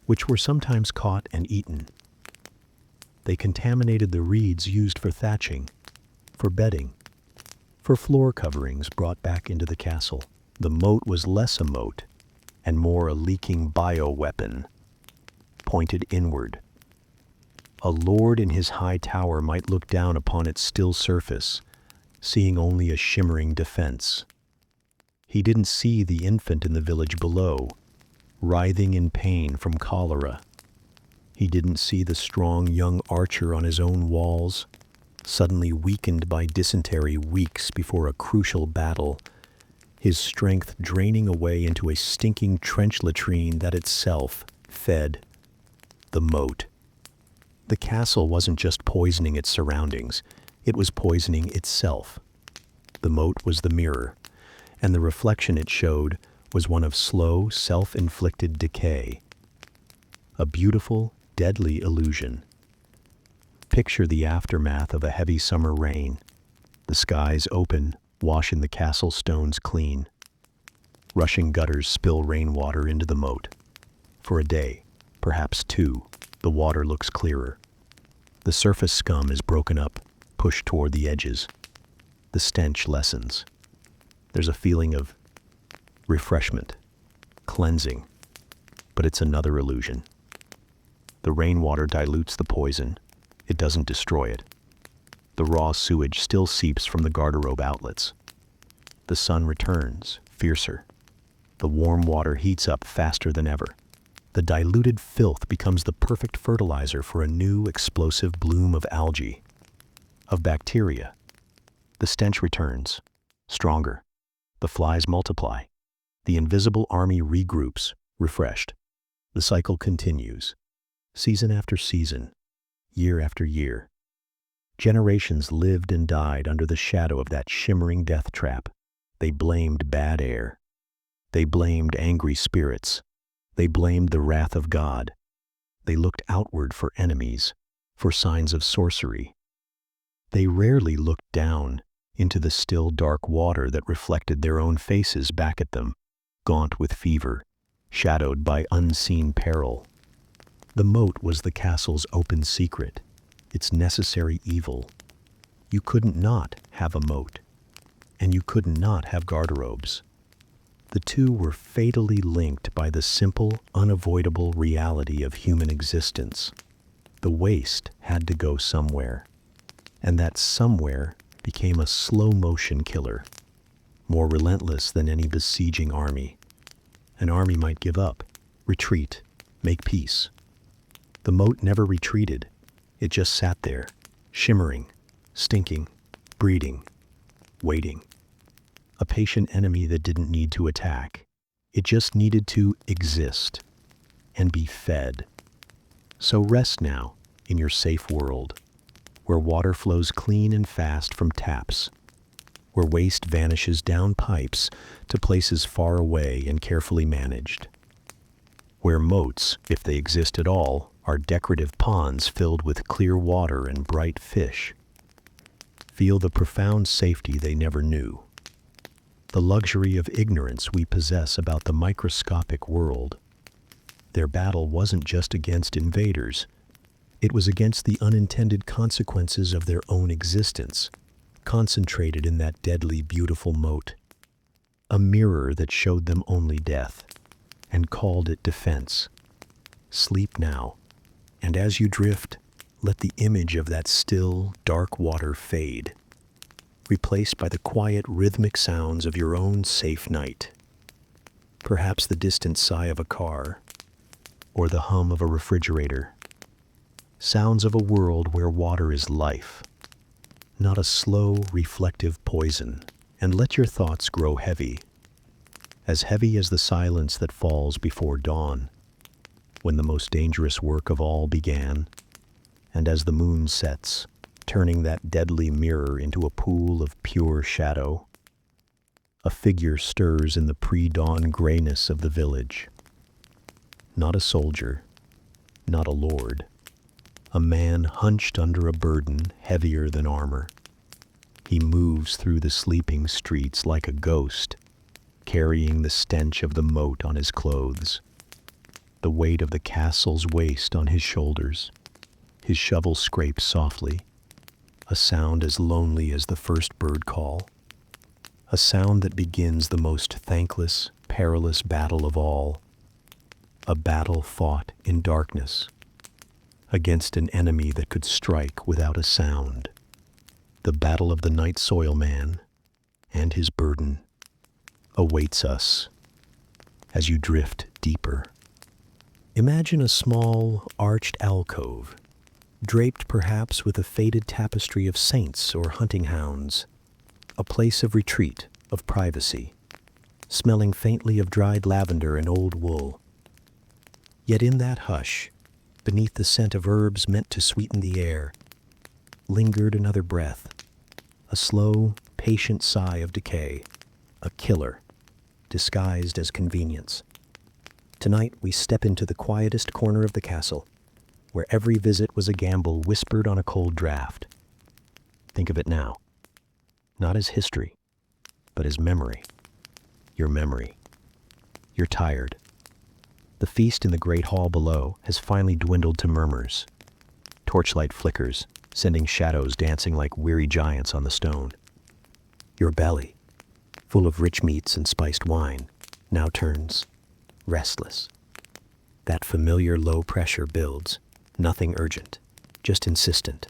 which were sometimes caught and eaten. They contaminated the reeds used for thatching, for bedding, for floor coverings brought back into the castle. The moat was less a moat and more a leaking bioweapon, pointed inward. A lord in his high tower might look down upon its still surface, seeing only a shimmering defense. He didn't see the infant in the village below, writhing in pain from cholera. He didn't see the strong young archer on his own walls, suddenly weakened by dysentery weeks before a crucial battle, his strength draining away into a stinking trench latrine that itself fed the moat. The castle wasn't just poisoning its surroundings, it was poisoning itself. The moat was the mirror, and the reflection it showed was one of slow, self-inflicted decay. A beautiful, deadly illusion. Picture the aftermath of a heavy summer rain. The skies open, washing the castle stones clean. Rushing gutters spill rainwater into the moat. For a day, perhaps two, the water looks clearer. The surface scum is broken up, pushed toward the edges. The stench lessens. There's a feeling of refreshment, cleansing, but it's another illusion. The rainwater dilutes the poison. It doesn't destroy it. The raw sewage still seeps from the garderobe outlets. The sun returns, fiercer. The warm water heats up faster than ever. The diluted filth becomes the perfect fertilizer for a new explosive bloom of algae, of bacteria. The stench returns, stronger. The flies multiply. The invisible army regroups, refreshed. The cycle continues, season after season, year after year. Generations lived and died under the shadow of that shimmering death trap. They blamed bad air. They blamed angry spirits. They blamed the wrath of God. They looked outward for enemies, for signs of sorcery. They rarely looked down into the still dark water that reflected their own faces back at them, gaunt with fever, shadowed by unseen peril. The moat was the castle's open secret, its necessary evil. You couldn't not have a moat, and you could not have garderobes. The two were fatally linked by the simple, unavoidable reality of human existence. The waste had to go somewhere, and that somewhere became a slow-motion killer, more relentless than any besieging army. An army might give up, retreat, make peace. The moat never retreated. It just sat there, shimmering, stinking, breeding, waiting. A patient enemy that didn't need to attack. It just needed to exist and be fed. So rest now in your safe world, where water flows clean and fast from taps, where waste vanishes down pipes to places far away and carefully managed, where moats, if they exist at all, are decorative ponds filled with clear water and bright fish. Feel the profound safety they never knew. The luxury of ignorance we possess about the microscopic world. Their battle wasn't just against invaders. It was against the unintended consequences of their own existence, concentrated in that deadly, beautiful moat. A mirror that showed them only death, and called it defense. Sleep now, and as you drift, let the image of that still, dark water fade, replaced by the quiet, rhythmic sounds of your own safe night. Perhaps the distant sigh of a car, or the hum of a refrigerator. Sounds of a world where water is life, not a slow, reflective poison. And let your thoughts grow heavy as the silence that falls before dawn, when the most dangerous work of all began, and as the moon sets, turning that deadly mirror into a pool of pure shadow. A figure stirs in the pre-dawn grayness of the village. Not a soldier, not a lord, A man hunched under a burden heavier than armor. He moves through the sleeping streets like a ghost, carrying the stench of the moat on his clothes, the weight of the castle's waste on his shoulders. His shovel scrapes softly, a sound as lonely as the first bird call, a sound that begins the most thankless, perilous battle of all, a battle fought in darkness, against an enemy that could strike without a sound. The battle of the night soil man and his burden awaits us as you drift deeper. Imagine a small, arched alcove, draped perhaps with a faded tapestry of saints or hunting hounds, a place of retreat, of privacy, smelling faintly of dried lavender and old wool. Yet in that hush, beneath the scent of herbs meant to sweeten the air, lingered another breath, a slow, patient sigh of decay, a killer, disguised as convenience. Tonight we step into the quietest corner of the castle, where every visit was a gamble whispered on a cold draft. Think of it now, not as history, but as memory. Your memory. You're tired. The feast in the great hall below has finally dwindled to murmurs. Torchlight flickers, sending shadows dancing like weary giants on the stone. Your belly, full of rich meats and spiced wine, now turns restless. That familiar low pressure builds, nothing urgent, just insistent,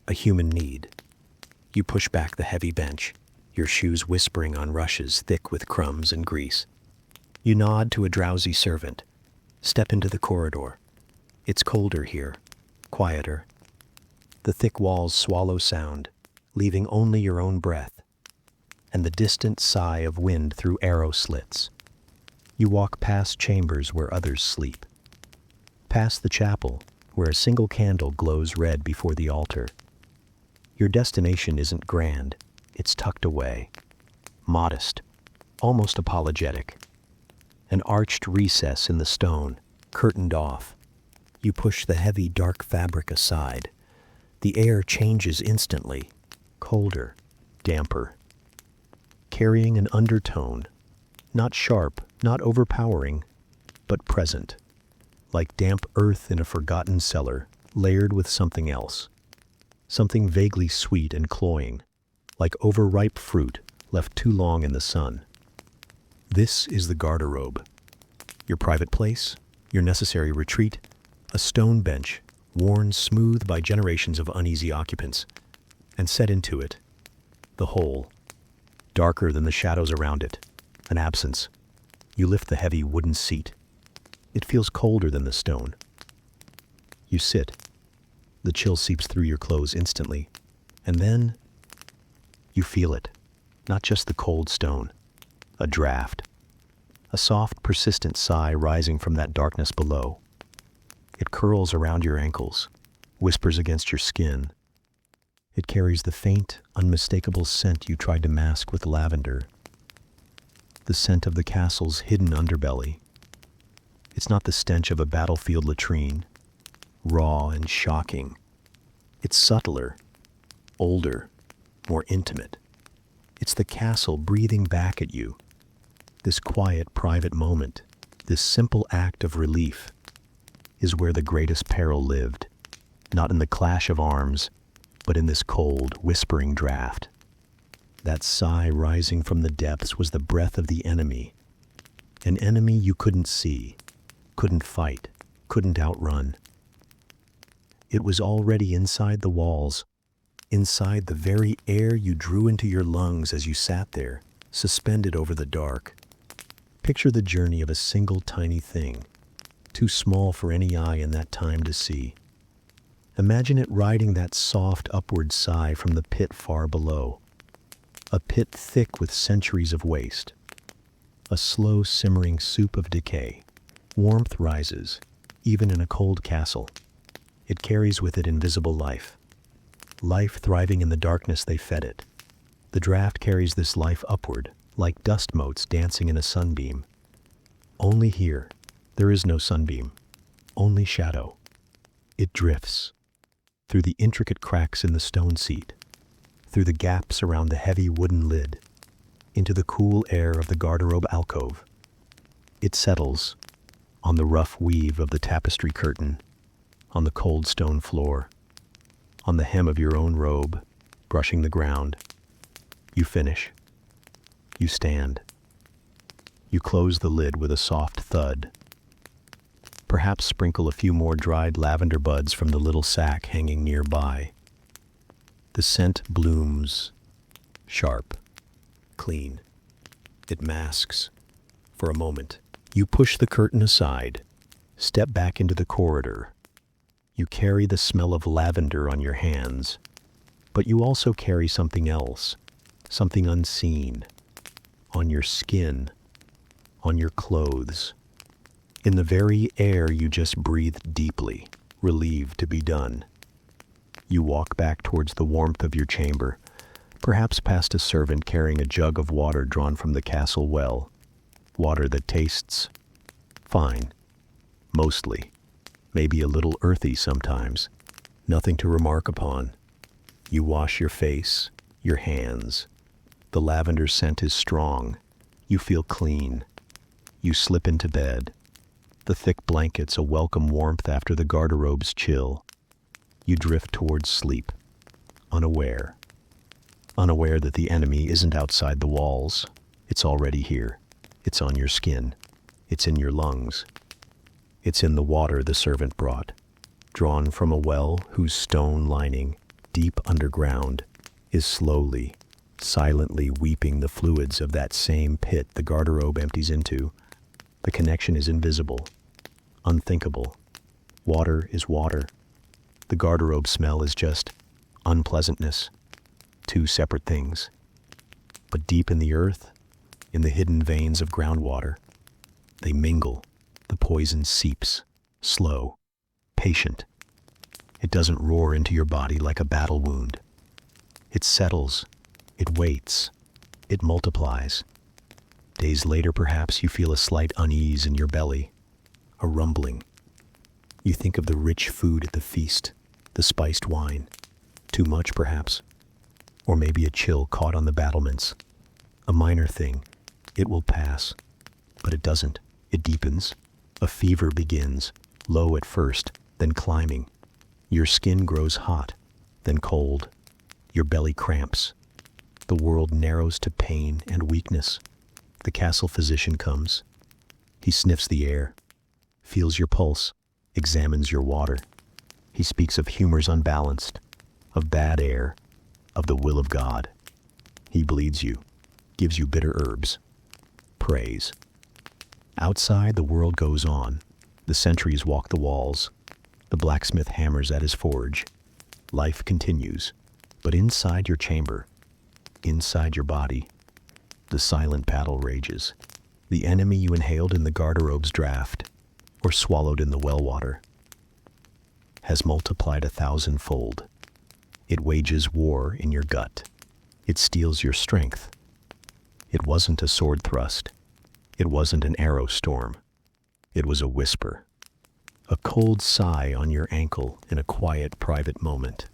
a human need. You push back the heavy bench, your shoes whispering on rushes thick with crumbs and grease. You nod to a drowsy servant, step into the corridor. It's colder here, quieter. The thick walls swallow sound, leaving only your own breath, and the distant sigh of wind through arrow slits. You walk past chambers where others sleep, past the chapel where a single candle glows red before the altar. Your destination isn't grand, it's tucked away, modest, almost apologetic. An arched recess in the stone, curtained off. You push the heavy, dark fabric aside. The air changes instantly, colder, damper, carrying an undertone, not sharp, not overpowering, but present, like damp earth in a forgotten cellar, layered with something else, something vaguely sweet and cloying, like overripe fruit left too long in the sun. This is the garderobe, your private place, your necessary retreat, a stone bench worn smooth by generations of uneasy occupants, and set into it, the hole, darker than the shadows around it, an absence. You lift the heavy wooden seat. It feels colder than the stone. You sit. The chill seeps through your clothes instantly, and then you feel it, not just the cold stone, a draft, a soft, persistent sigh rising from that darkness below. It curls around your ankles, whispers against your skin. It carries the faint, unmistakable scent you tried to mask with lavender, the scent of the castle's hidden underbelly. It's not the stench of a battlefield latrine, raw and shocking. It's subtler, older, more intimate. It's the castle breathing back at you. This quiet, private moment, this simple act of relief, is where the greatest peril lived, not in the clash of arms, but in this cold, whispering draft. That sigh rising from the depths was the breath of the enemy, an enemy you couldn't see, couldn't fight, couldn't outrun. It was already inside the walls, inside the very air you drew into your lungs as you sat there, suspended over the dark. Picture the journey of a single tiny thing, too small for any eye in that time to see. Imagine it riding that soft upward sigh from the pit far below, a pit thick with centuries of waste, a slow simmering soup of decay. Warmth rises, even in a cold castle. It carries with it invisible life, life thriving in the darkness they fed it. The draft carries this life upward, like dust motes dancing in a sunbeam. Only here, there is no sunbeam, only shadow. It drifts, through the intricate cracks in the stone seat, through the gaps around the heavy wooden lid, into the cool air of the garderobe alcove. It settles on the rough weave of the tapestry curtain, on the cold stone floor, on the hem of your own robe, brushing the ground. You finish. You stand. You close the lid with a soft thud. Perhaps sprinkle a few more dried lavender buds from the little sack hanging nearby. The scent blooms, sharp, clean. It masks. For a moment, you push the curtain aside, step back into the corridor. You carry the smell of lavender on your hands, but you also carry something else, something unseen, on your skin, on your clothes, in the very air you just breathed deeply, relieved to be done. You walk back towards the warmth of your chamber, perhaps past a servant carrying a jug of water drawn from the castle well, water that tastes fine, mostly, maybe a little earthy sometimes, nothing to remark upon. You wash your face, your hands. The lavender scent is strong. You feel clean. You slip into bed. The thick blankets a welcome warmth after the garderobes chill. You drift towards sleep, unaware. Unaware that the enemy isn't outside the walls. It's already here. It's on your skin. It's in your lungs. It's in the water the servant brought, drawn from a well whose stone lining, deep underground, is slowly, silently weeping the fluids of that same pit the garderobe empties into. The connection is invisible, unthinkable. Water is water. The garderobe smell is just unpleasantness. Two separate things. But deep in the earth, in the hidden veins of groundwater, they mingle. The poison seeps, slow, patient. It doesn't roar into your body like a battle wound. It settles, it waits, it multiplies. Days later, perhaps, you feel a slight unease in your belly, a rumbling. You think of the rich food at the feast, the spiced wine. Too much, perhaps. Or maybe a chill caught on the battlements. A minor thing. It will pass. But it doesn't. It deepens. A fever begins, low at first, then climbing. Your skin grows hot, then cold. Your belly cramps. The world narrows to pain and weakness. The castle physician comes. He sniffs the air, feels your pulse, examines your water. He speaks of humors unbalanced, of bad air, of the will of God. He bleeds you, gives you bitter herbs, prays. Outside, the world goes on. The sentries walk the walls. The blacksmith hammers at his forge. Life continues. But inside your chamber, inside your body, the silent battle rages. The enemy you inhaled in the garderobe's draft, or swallowed in the well water, has multiplied 1,000-fold. It wages war in your gut. It steals your strength. It wasn't a sword thrust. It wasn't an arrow storm. It was a whisper. A cold sigh on your ankle in a quiet, private moment.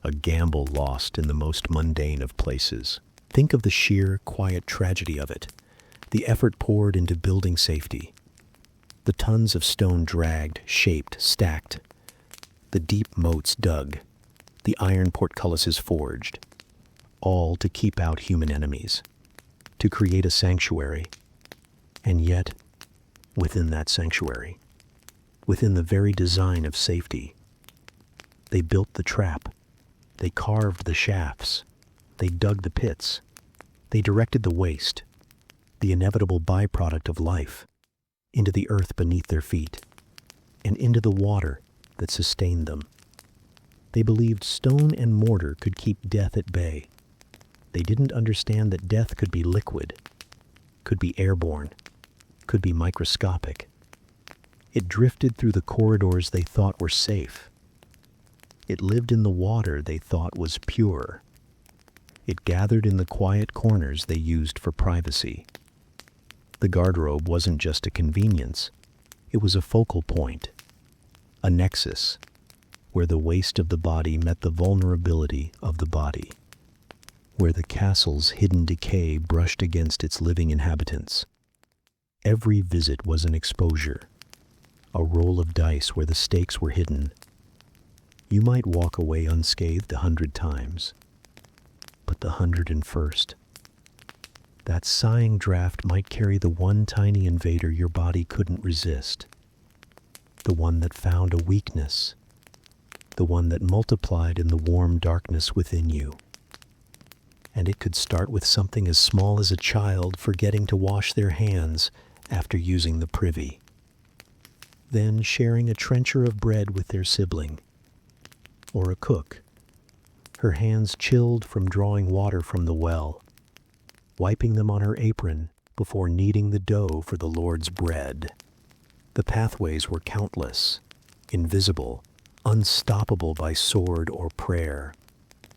A gamble lost in the most mundane of places. Think of the sheer, quiet tragedy of it. The effort poured into building safety. The tons of stone dragged, shaped, stacked. The deep moats dug. The iron portcullises forged. All to keep out human enemies. To create a sanctuary. And yet, within that sanctuary, within the very design of safety, they built the trap, they carved the shafts, they dug the pits, they directed the waste, the inevitable byproduct of life, into the earth beneath their feet, and into the water that sustained them. They believed stone and mortar could keep death at bay. They didn't understand that death could be liquid, could be airborne, could be microscopic. It drifted through the corridors they thought were safe. It lived in the water they thought was pure. It gathered in the quiet corners they used for privacy. The garderobe wasn't just a convenience. It was a focal point, a nexus, where the waste of the body met the vulnerability of the body, where the castle's hidden decay brushed against its living inhabitants. Every visit was an exposure, a roll of dice where the stakes were hidden. You might walk away unscathed 100 times, but the 101st, that sighing draft might carry the one tiny invader your body couldn't resist, the one that found a weakness, the one that multiplied in the warm darkness within you. And it could start with something as small as a child forgetting to wash their hands after using the privy, then sharing a trencher of bread with their sibling, or a cook, her hands chilled from drawing water from the well, wiping them on her apron before kneading the dough for the Lord's bread. The pathways were countless, invisible, unstoppable by sword or prayer.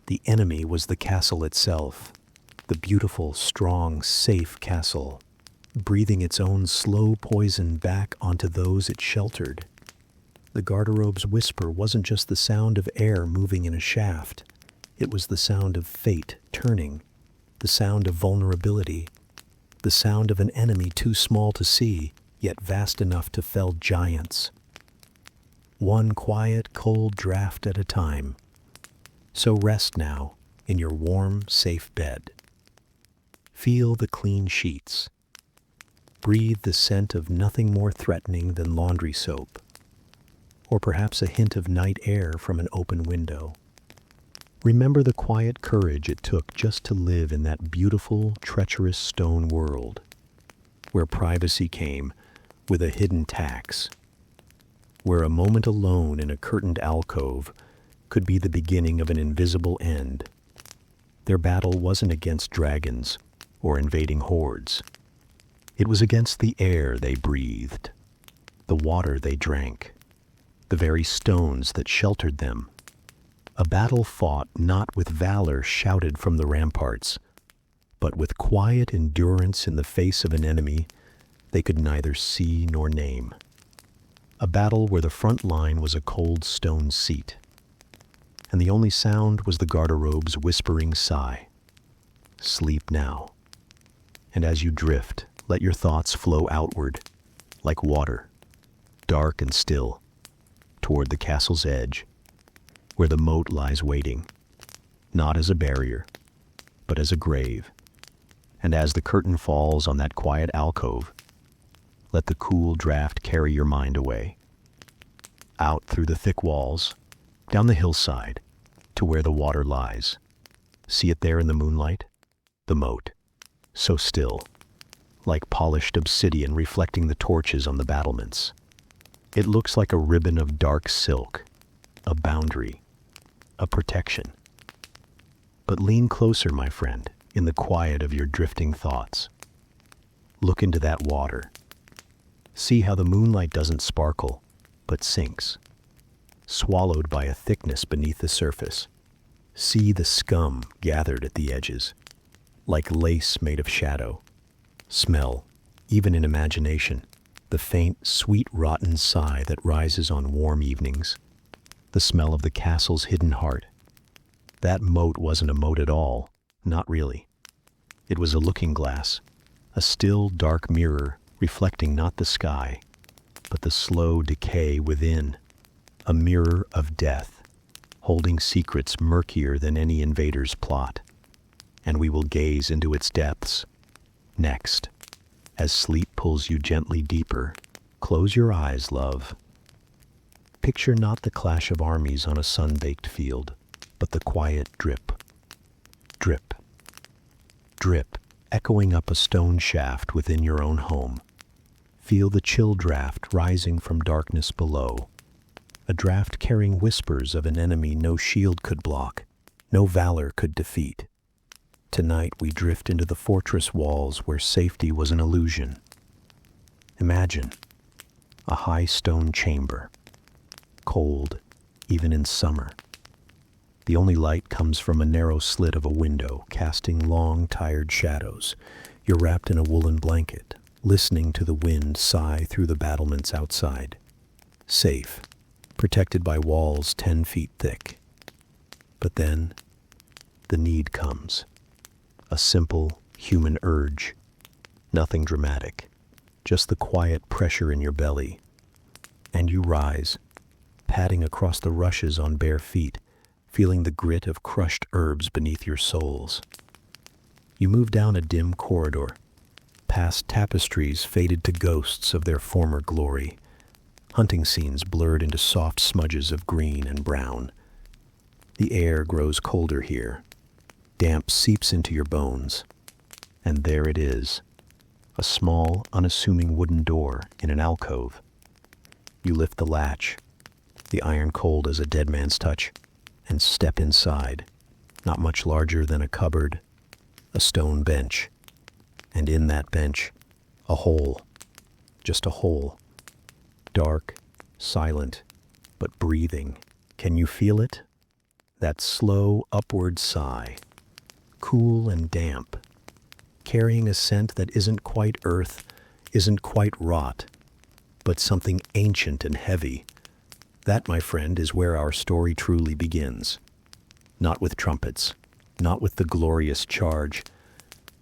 The enemy was the castle itself, the beautiful, strong, safe castle, breathing its own slow poison back onto those it sheltered. The garderobe's whisper wasn't just the sound of air moving in a shaft. It was the sound of fate turning, the sound of vulnerability, the sound of an enemy too small to see, yet vast enough to fell giants. One quiet, cold draft at a time. So rest now in your warm, safe bed. Feel the clean sheets. Breathe the scent of nothing more threatening than laundry soap, or perhaps a hint of night air from an open window. Remember the quiet courage it took just to live in that beautiful, treacherous stone world, where privacy came with a hidden tax, where a moment alone in a curtained alcove could be the beginning of an invisible end. Their battle wasn't against dragons or invading hordes. It was against the air they breathed, the water they drank, the very stones that sheltered them. A battle fought not with valor shouted from the ramparts, but with quiet endurance in the face of an enemy they could neither see nor name. A battle where the front line was a cold stone seat, and the only sound was the garderobe's whispering sigh. Sleep now. And as you drift, let your thoughts flow outward, like water, dark and still, toward the castle's edge, where the moat lies waiting, not as a barrier, but as a grave. And as the curtain falls on that quiet alcove, let the cool draft carry your mind away, out through the thick walls, down the hillside, to where the water lies. See it there in the moonlight? The moat, so still, like polished obsidian reflecting the torches on the battlements. It looks like a ribbon of dark silk, a boundary, a protection. But lean closer, my friend, in the quiet of your drifting thoughts. Look into that water. See how the moonlight doesn't sparkle, but sinks, swallowed by a thickness beneath the surface. See the scum gathered at the edges, like lace made of shadow. Smell, even in imagination, the faint, sweet, rotten sigh that rises on warm evenings. The smell of the castle's hidden heart. That moat wasn't a moat at all, not really. It was a looking glass, a still, dark mirror reflecting not the sky, but the slow decay within. A mirror of death, holding secrets murkier than any invader's plot. And we will gaze into its depths. Next, as sleep pulls you gently deeper, close your eyes, love. Picture not the clash of armies on a sun-baked field, but the quiet drip, drip, drip, echoing up a stone shaft within your own home. Feel the chill draft rising from darkness below, a draft carrying whispers of an enemy no shield could block, no valor could defeat. Tonight we drift into the fortress walls where safety was an illusion. Imagine a high stone chamber, cold even in summer. The only light comes from a narrow slit of a window, casting long, tired shadows. You're wrapped in a woolen blanket, listening to the wind sigh through the battlements outside. Safe, protected by walls 10 feet thick. But then, the need comes. A simple, human urge. Nothing dramatic. Just the quiet pressure in your belly. And you rise, padding across the rushes on bare feet, feeling the grit of crushed herbs beneath your soles. You move down a dim corridor, past tapestries faded to ghosts of their former glory, hunting scenes blurred into soft smudges of green and brown. The air grows colder here. Damp seeps into your bones. And there it is, a small, unassuming wooden door in an alcove. You lift the latch, the iron cold as a dead man's touch, and step inside, not much larger than a cupboard, a stone bench. And in that bench, a hole, just a hole. Dark, silent, but breathing. Can you feel it? That slow upward sigh, cool and damp, carrying a scent that isn't quite earth, isn't quite rot, but something ancient and heavy. That, my friend, is where our story truly begins. Not with trumpets, not with the glorious charge,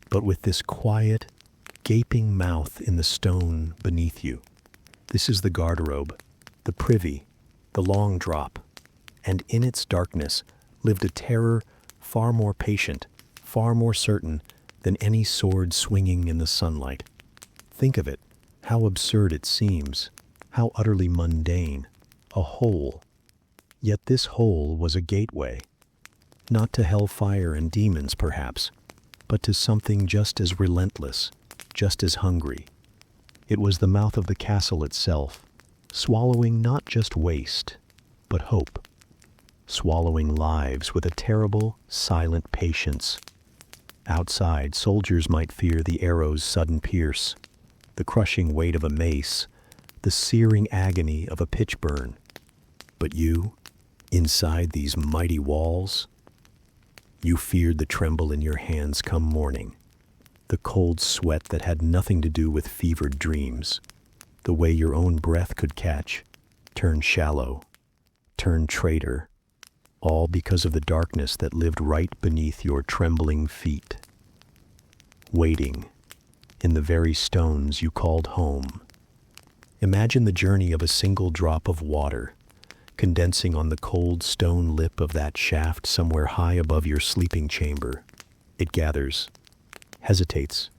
but with this quiet, gaping mouth in the stone beneath you. This is the garderobe, the privy, the long drop, and in its darkness lived a terror far more patient, far more certain than any sword swinging in the sunlight. Think of it, how absurd it seems, how utterly mundane. A hole. Yet this hole was a gateway. Not to hellfire and demons, perhaps, but to something just as relentless, just as hungry. It was the mouth of the castle itself, swallowing not just waste, but hope. Swallowing lives with a terrible, silent patience. Outside, soldiers might fear the arrow's sudden pierce, the crushing weight of a mace, the searing agony of a pitch burn. But you, inside these mighty walls, you feared the tremble in your hands come morning, the cold sweat that had nothing to do with fevered dreams, the way your own breath could catch, turn shallow, turn traitor, all because of the darkness that lived right beneath your trembling feet. Waiting, in the very stones you called home. Imagine the journey of a single drop of water, condensing on the cold stone lip of that shaft somewhere high above your sleeping chamber. It gathers, hesitates,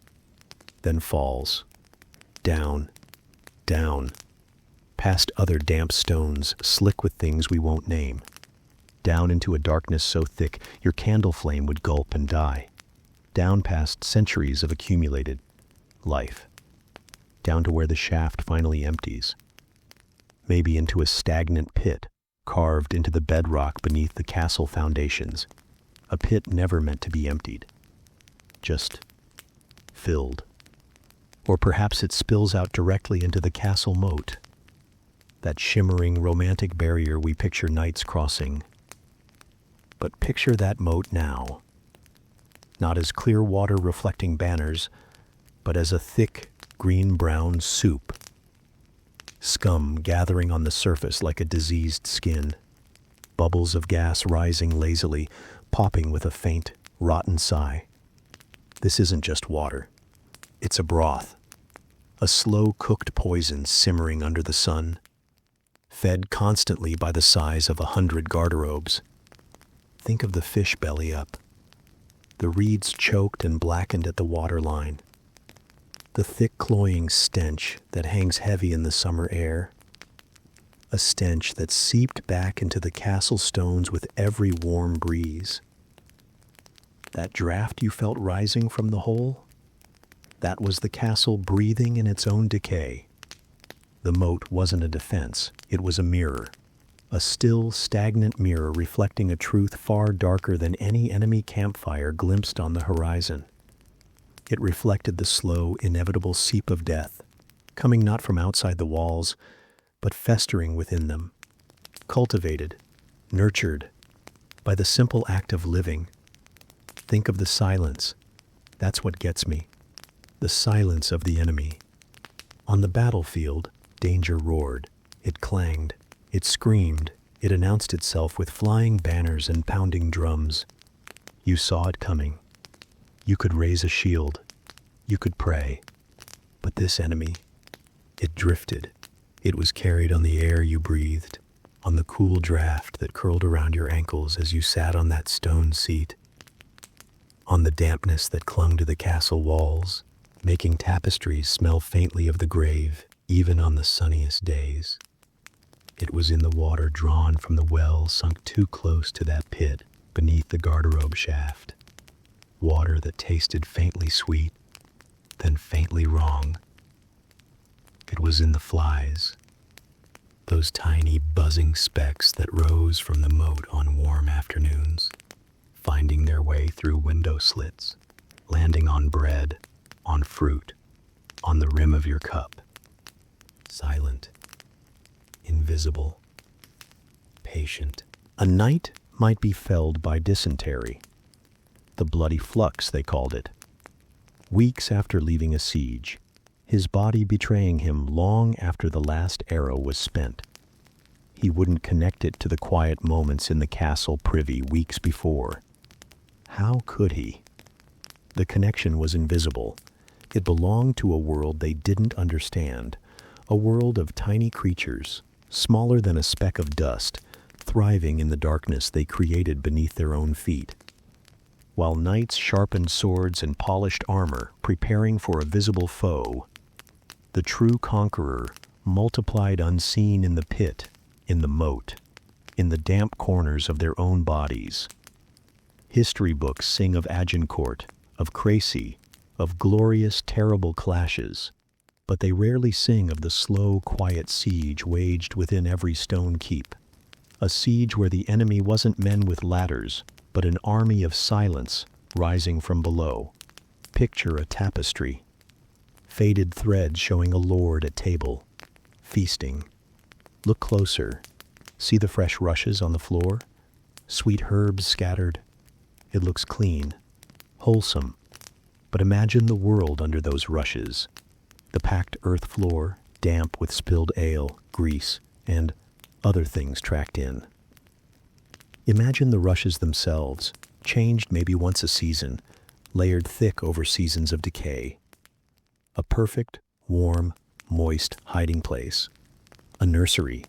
then falls. Down, down, past other damp stones slick with things we won't name. Down into a darkness so thick your candle flame would gulp and die. Down past centuries of accumulated life. Down to where the shaft finally empties. Maybe into a stagnant pit carved into the bedrock beneath the castle foundations. A pit never meant to be emptied. Just filled. Or perhaps it spills out directly into the castle moat. That shimmering, romantic barrier we picture knights crossing. But picture that moat now. Not as clear water reflecting banners, but as a thick, green-brown soup. Scum gathering on the surface like a diseased skin. Bubbles of gas rising lazily, popping with a faint, rotten sigh. This isn't just water. It's a broth. A slow-cooked poison simmering under the sun. Fed constantly by the size of 100 garderobes. Think of the fish belly up. The reeds choked and blackened at the waterline. The thick cloying stench that hangs heavy in the summer air. A stench that seeped back into the castle stones with every warm breeze. That draft you felt rising from the hole? That was the castle breathing in its own decay. The moat wasn't a defense, it was a mirror. A still, stagnant mirror reflecting a truth far darker than any enemy campfire glimpsed on the horizon. It reflected the slow, inevitable seep of death, coming not from outside the walls, but festering within them, cultivated, nurtured, by the simple act of living. Think of the silence. That's what gets me. The silence of the enemy. On the battlefield, danger roared. It clanged. It screamed. It announced itself with flying banners and pounding drums. You saw it coming. You could raise a shield. You could pray. But this enemy, it drifted. It was carried on the air you breathed, on the cool draft that curled around your ankles as you sat on that stone seat, on the dampness that clung to the castle walls, making tapestries smell faintly of the grave, even on the sunniest days. It was in the water drawn from the well sunk too close to that pit beneath the garderobe shaft. Water that tasted faintly sweet, then faintly wrong. It was in the flies, those tiny buzzing specks that rose from the moat on warm afternoons, finding their way through window slits, landing on bread, on fruit, on the rim of your cup. Silent, invisible, patient. A knight might be felled by dysentery. The bloody flux, they called it. Weeks after leaving a siege, his body betraying him long after the last arrow was spent. He wouldn't connect it to the quiet moments in the castle privy weeks before. How could he? The connection was invisible. It belonged to a world they didn't understand, a world of tiny creatures, smaller than a speck of dust, thriving in the darkness they created beneath their own feet. While knights sharpened swords and polished armor, preparing for a visible foe, the true conqueror multiplied unseen in the pit, in the moat, in the damp corners of their own bodies. History books sing of Agincourt, of Crécy, of glorious, terrible clashes, but they rarely sing of the slow, quiet siege waged within every stone keep. A siege where the enemy wasn't men with ladders, but an army of silence rising from below. Picture a tapestry. Faded thread showing a lord at table, feasting. Look closer. See the fresh rushes on the floor? Sweet herbs scattered. It looks clean, wholesome. But imagine the world under those rushes. The packed earth floor, damp with spilled ale, grease, and other things tracked in. Imagine the rushes themselves, changed maybe once a season, layered thick over seasons of decay. A perfect, warm, moist hiding place. A nursery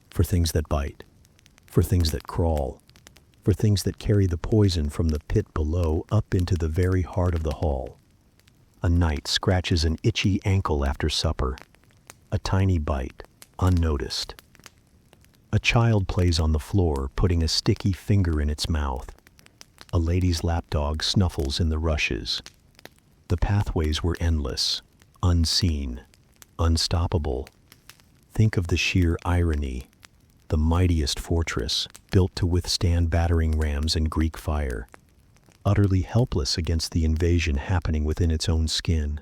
for things that bite, for things that crawl, for things that carry the poison from the pit below up into the very heart of the hall. A knight scratches an itchy ankle after supper. A tiny bite, unnoticed. A child plays on the floor, putting a sticky finger in its mouth. A lady's lapdog snuffles in the rushes. The pathways were endless, unseen, unstoppable. Think of the sheer irony. The mightiest fortress, built to withstand battering rams and Greek fire, utterly helpless against the invasion happening within its own skin,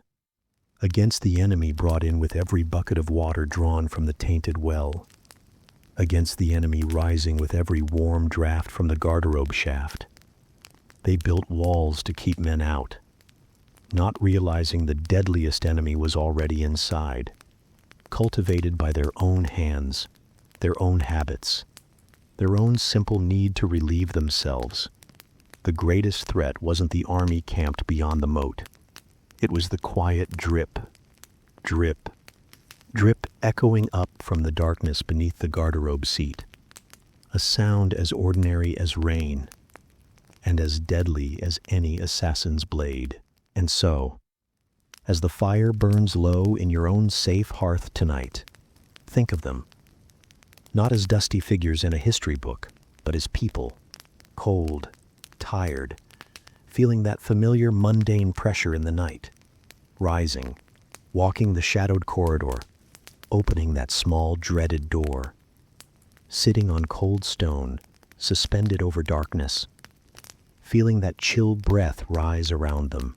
against the enemy brought in with every bucket of water drawn from the tainted well, against the enemy rising with every warm draft from the garderobe shaft. They built walls to keep men out, not realizing the deadliest enemy was already inside, cultivated by their own hands, their own habits, their own simple need to relieve themselves. The greatest threat wasn't the army camped beyond the moat. It was the quiet drip, drip, drip echoing up from the darkness beneath the garderobe seat. A sound as ordinary as rain, and as deadly as any assassin's blade. And so, as the fire burns low in your own safe hearth tonight, think of them. Not as dusty figures in a history book, but as people, cold, tired, feeling that familiar mundane pressure in the night, rising, walking the shadowed corridor, opening that small dreaded door, sitting on cold stone, suspended over darkness, feeling that chill breath rise around them.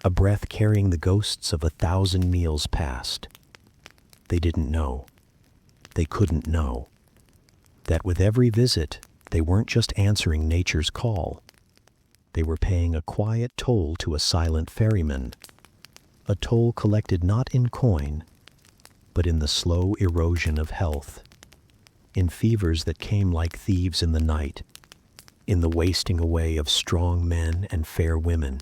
A breath carrying the ghosts of 1,000 meals past. They didn't know. They couldn't know. That with every visit, they weren't just answering nature's call. They were paying a quiet toll to a silent ferryman. A toll collected not in coin, but in the slow erosion of health. in fevers that came like thieves in the night, in the wasting away of strong men and fair women,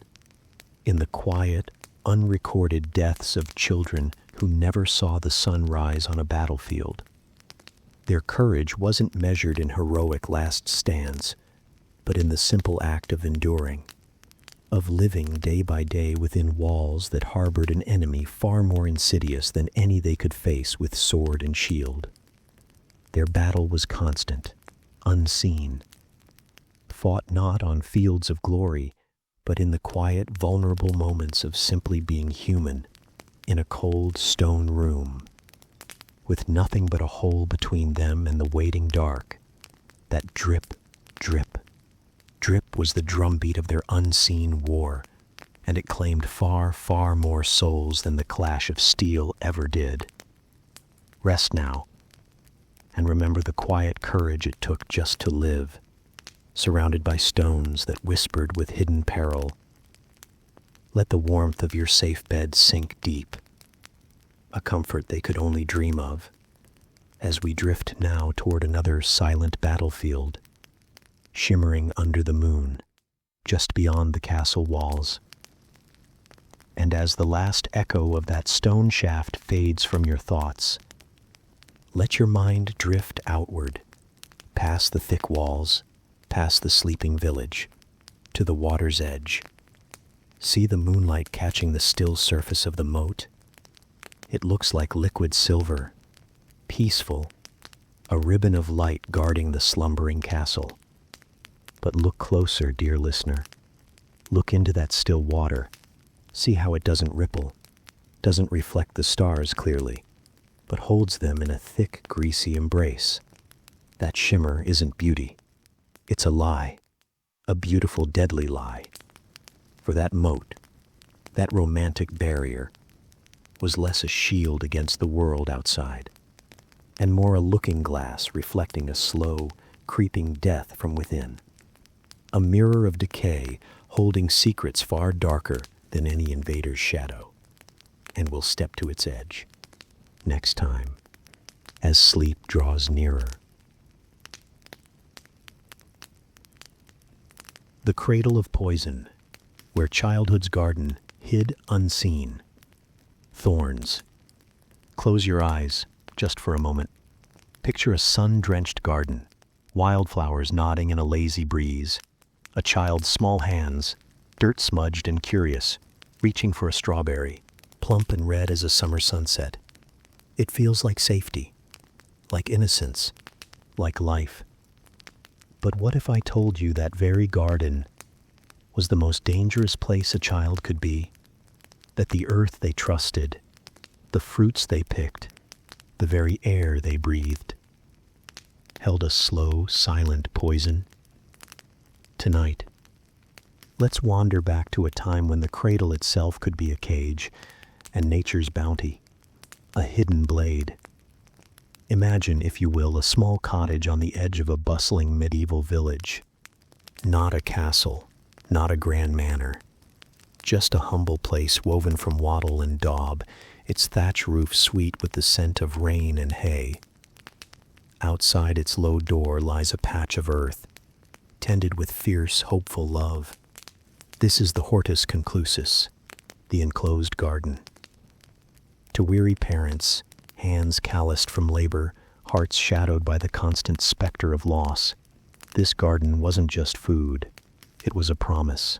in the quiet, unrecorded deaths of children who never saw the sun rise on a battlefield. Their courage wasn't measured in heroic last stands, but in the simple act of enduring, of living day by day within walls that harbored an enemy far more insidious than any they could face with sword and shield. Their battle was constant, unseen, fought not on fields of glory, but in the quiet, vulnerable moments of simply being human, in a cold stone room, with nothing but a hole between them and the waiting dark. That drip, drip, drip was the drumbeat of their unseen war, and it claimed far, far more souls than the clash of steel ever did. Rest now, and remember the quiet courage it took just to live, surrounded by stones that whispered with hidden peril. Let the warmth of your safe bed sink deep, a comfort they could only dream of, as we drift now toward another silent battlefield, shimmering under the moon, just beyond the castle walls. And as the last echo of that stone shaft fades from your thoughts, let your mind drift outward, past the thick walls, past the sleeping village, to the water's edge. See the moonlight catching the still surface of the moat. It looks like liquid silver, peaceful, a ribbon of light guarding the slumbering castle. But look closer, dear listener. Look into that still water. See how it doesn't ripple, doesn't reflect the stars clearly, but holds them in a thick, greasy embrace. That shimmer isn't beauty. It's a lie, a beautiful, deadly lie. For that moat, that romantic barrier, was less a shield against the world outside, and more a looking glass reflecting a slow, creeping death from within. A mirror of decay holding secrets far darker than any invader's shadow. And we'll step to its edge next time, as sleep draws nearer. The cradle of poison, where childhood's garden hid unseen. Thorns. Close your eyes, just for a moment. Picture a sun-drenched garden, wildflowers nodding in a lazy breeze, a child's small hands, dirt-smudged and curious, reaching for a strawberry, plump and red as a summer sunset. It feels like safety, like innocence, like life. But what if I told you that very garden was the most dangerous place a child could be? That the earth they trusted, the fruits they picked, the very air they breathed, held a slow, silent poison? Tonight, let's wander back to a time when the cradle itself could be a cage, and nature's bounty, a hidden blade. Imagine, if you will, a small cottage on the edge of a bustling medieval village. Not a castle, not a grand manor. Just a humble place woven from wattle and daub, its thatch roof sweet with the scent of rain and hay. Outside its low door lies a patch of earth, tended with fierce, hopeful love. This is the hortus conclusus, the enclosed garden. To weary parents, hands calloused from labor, hearts shadowed by the constant specter of loss, this garden wasn't just food, it was a promise.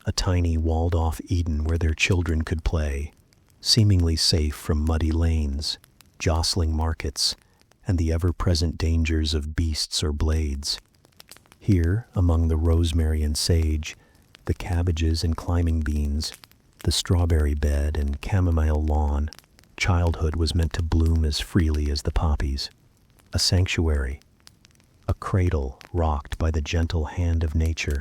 A tiny walled-off Eden where their children could play, seemingly safe from muddy lanes, jostling markets, and the ever-present dangers of beasts or blades. Here, among the rosemary and sage, the cabbages and climbing beans, the strawberry bed and chamomile lawn, childhood was meant to bloom as freely as the poppies. A sanctuary, a cradle rocked by the gentle hand of nature.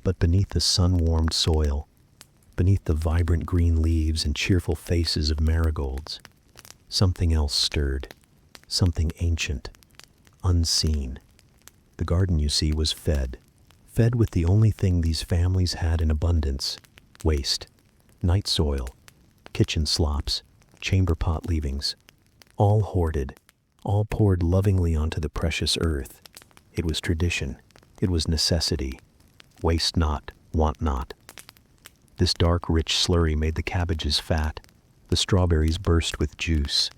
But beneath the sun-warmed soil, beneath the vibrant green leaves and cheerful faces of marigolds, something else stirred, something ancient, unseen. The garden, you see, was fed with the only thing these families had in abundance: waste, night soil, kitchen slops, chamber pot leavings, all hoarded, all poured lovingly onto the precious earth. It was tradition. It was necessity. Waste not, want not. This dark, rich slurry made the cabbages fat. The strawberries burst with juice.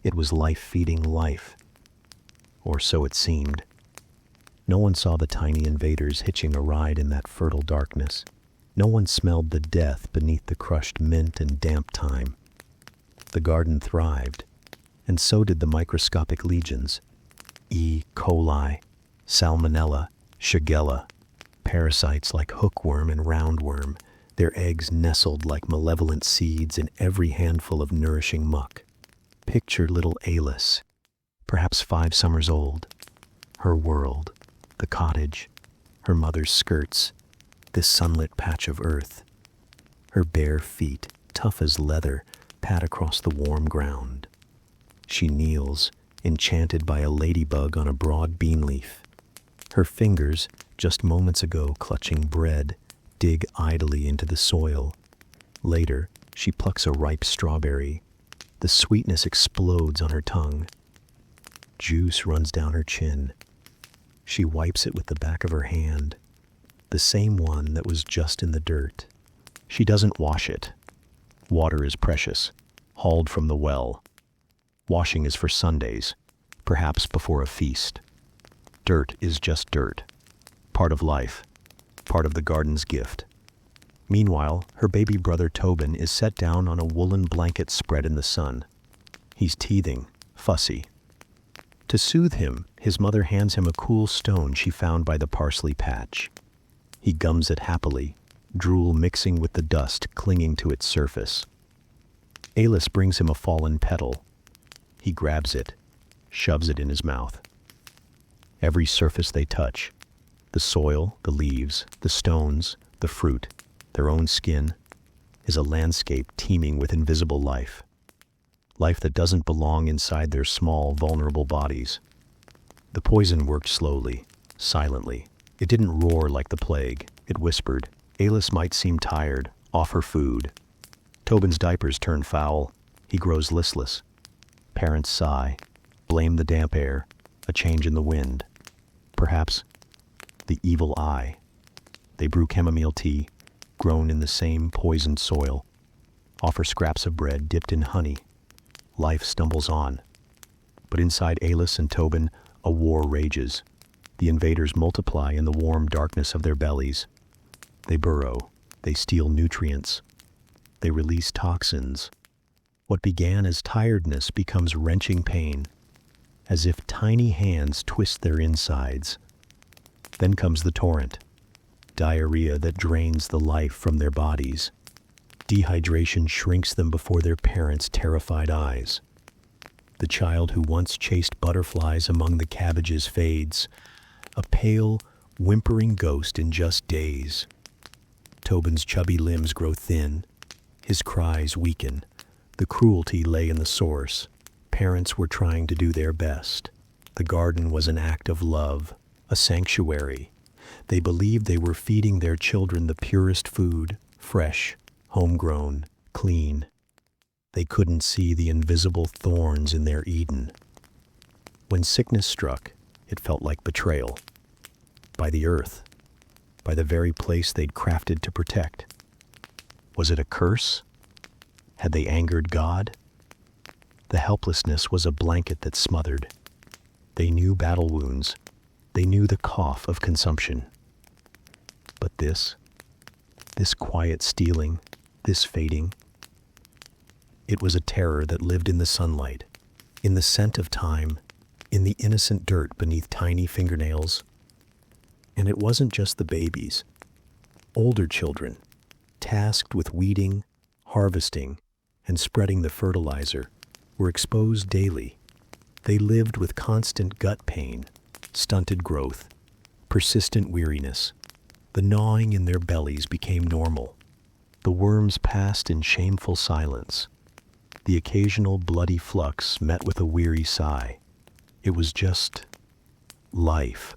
It was life feeding life. Or so it seemed. No one saw the tiny invaders hitching a ride in that fertile darkness. No one smelled the death beneath the crushed mint and damp thyme. The garden thrived, and so did the microscopic legions. E. coli, salmonella, shigella, parasites like hookworm and roundworm, their eggs nestled like malevolent seeds in every handful of nourishing muck. Picture little Alice, perhaps 5 summers old. Her world, the cottage, her mother's skirts, this sunlit patch of earth. Her bare feet, tough as leather, pat across the warm ground. She kneels, enchanted by a ladybug on a broad bean leaf. Her fingers, just moments ago clutching bread, dig idly into the soil. Later, she plucks a ripe strawberry. The sweetness explodes on her tongue. Juice runs down her chin. She wipes it with the back of her hand, the same one that was just in the dirt. She doesn't wash it. Water is precious, hauled from the well. Washing is for Sundays, perhaps before a feast. Dirt is just dirt, part of life, part of the garden's gift. Meanwhile, her baby brother Tobin is set down on a woolen blanket spread in the sun. He's teething, fussy. To soothe him, his mother hands him a cool stone she found by the parsley patch. He gums it happily, drool mixing with the dust clinging to its surface. Alice brings him a fallen petal. He grabs it, shoves it in his mouth. Every surface they touch, the soil, the leaves, the stones, the fruit, their own skin, is a landscape teeming with invisible life. Life that doesn't belong inside their small, vulnerable bodies. The poison worked slowly, silently. It didn't roar like the plague. It whispered. Alice might seem tired. Offer food. Tobin's diapers turn foul. He grows listless. Parents sigh. Blame the damp air. A change in the wind. Perhaps the evil eye. They brew chamomile tea, grown in the same poisoned soil. Offer scraps of bread dipped in honey. Life stumbles on. But inside Alice and Tobin, a war rages. The invaders multiply in the warm darkness of their bellies. They burrow. They steal nutrients. They release toxins. What began as tiredness becomes wrenching pain, as if tiny hands twist their insides. Then comes the torrent. Diarrhea that drains the life from their bodies. Dehydration shrinks them before their parents' terrified eyes. The child who once chased butterflies among the cabbages fades, a pale, whimpering ghost in just days. Tobin's chubby limbs grow thin. His cries weaken. The cruelty lay in the source. Parents were trying to do their best. The garden was an act of love, a sanctuary. They believed they were feeding their children the purest food, fresh, homegrown, clean. They couldn't see the invisible thorns in their Eden. When sickness struck, it felt like betrayal. By the earth, by the very place they'd crafted to protect. Was it a curse? Had they angered God? The helplessness was a blanket that smothered. They knew battle wounds. They knew the cough of consumption. But this quiet stealing, this fading, it was a terror that lived in the sunlight, in the scent of time, in the innocent dirt beneath tiny fingernails. And it wasn't just the babies. Older children, tasked with weeding, harvesting, and spreading the fertilizer, were exposed daily. They lived with constant gut pain, stunted growth, persistent weariness. The gnawing in their bellies became normal. The worms passed in shameful silence. The occasional bloody flux met with a weary sigh. It was just life.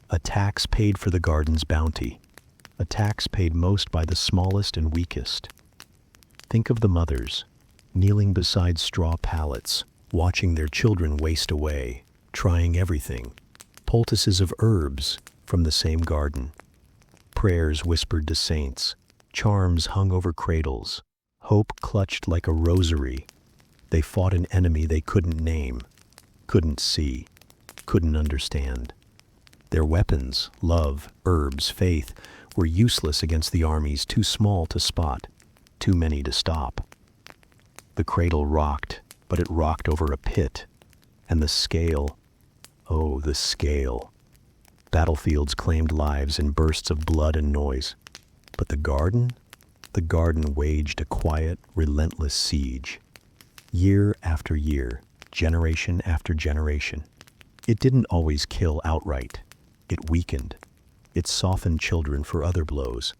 A tax paid for the garden's bounty. A tax paid most by the smallest and weakest. Think of the mothers, kneeling beside straw pallets, watching their children waste away, trying everything. Poultices of herbs from the same garden. Prayers whispered to saints, charms hung over cradles, hope clutched like a rosary. They fought an enemy they couldn't name, couldn't see, couldn't understand. Their weapons, love, herbs, faith, were useless against the armies too small to spot, too many to stop. The cradle rocked, but it rocked over a pit, and the scale, oh, the scale. Battlefields claimed lives in bursts of blood and noise. But the garden waged a quiet, relentless siege. Year after year, generation after generation. It didn't always kill outright. It weakened. It softened children for other blows.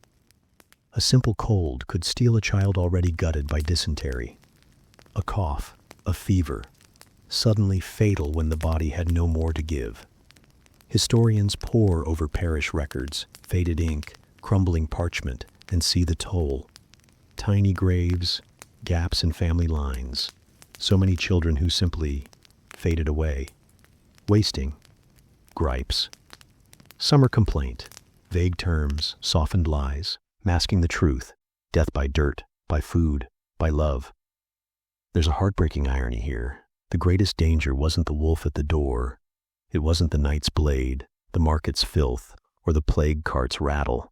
A simple cold could steal a child already gutted by dysentery. A cough, a fever, suddenly fatal when the body had no more to give. Historians pore over parish records, faded ink, crumbling parchment, and see the toll. Tiny graves, gaps in family lines, so many children who simply faded away. Wasting, gripes. Summer complaint, vague terms, softened lies, masking the truth, death by dirt, by food, by love. There's a heartbreaking irony here. The greatest danger wasn't the wolf at the door. It wasn't the night's blade, the market's filth, or the plague cart's rattle.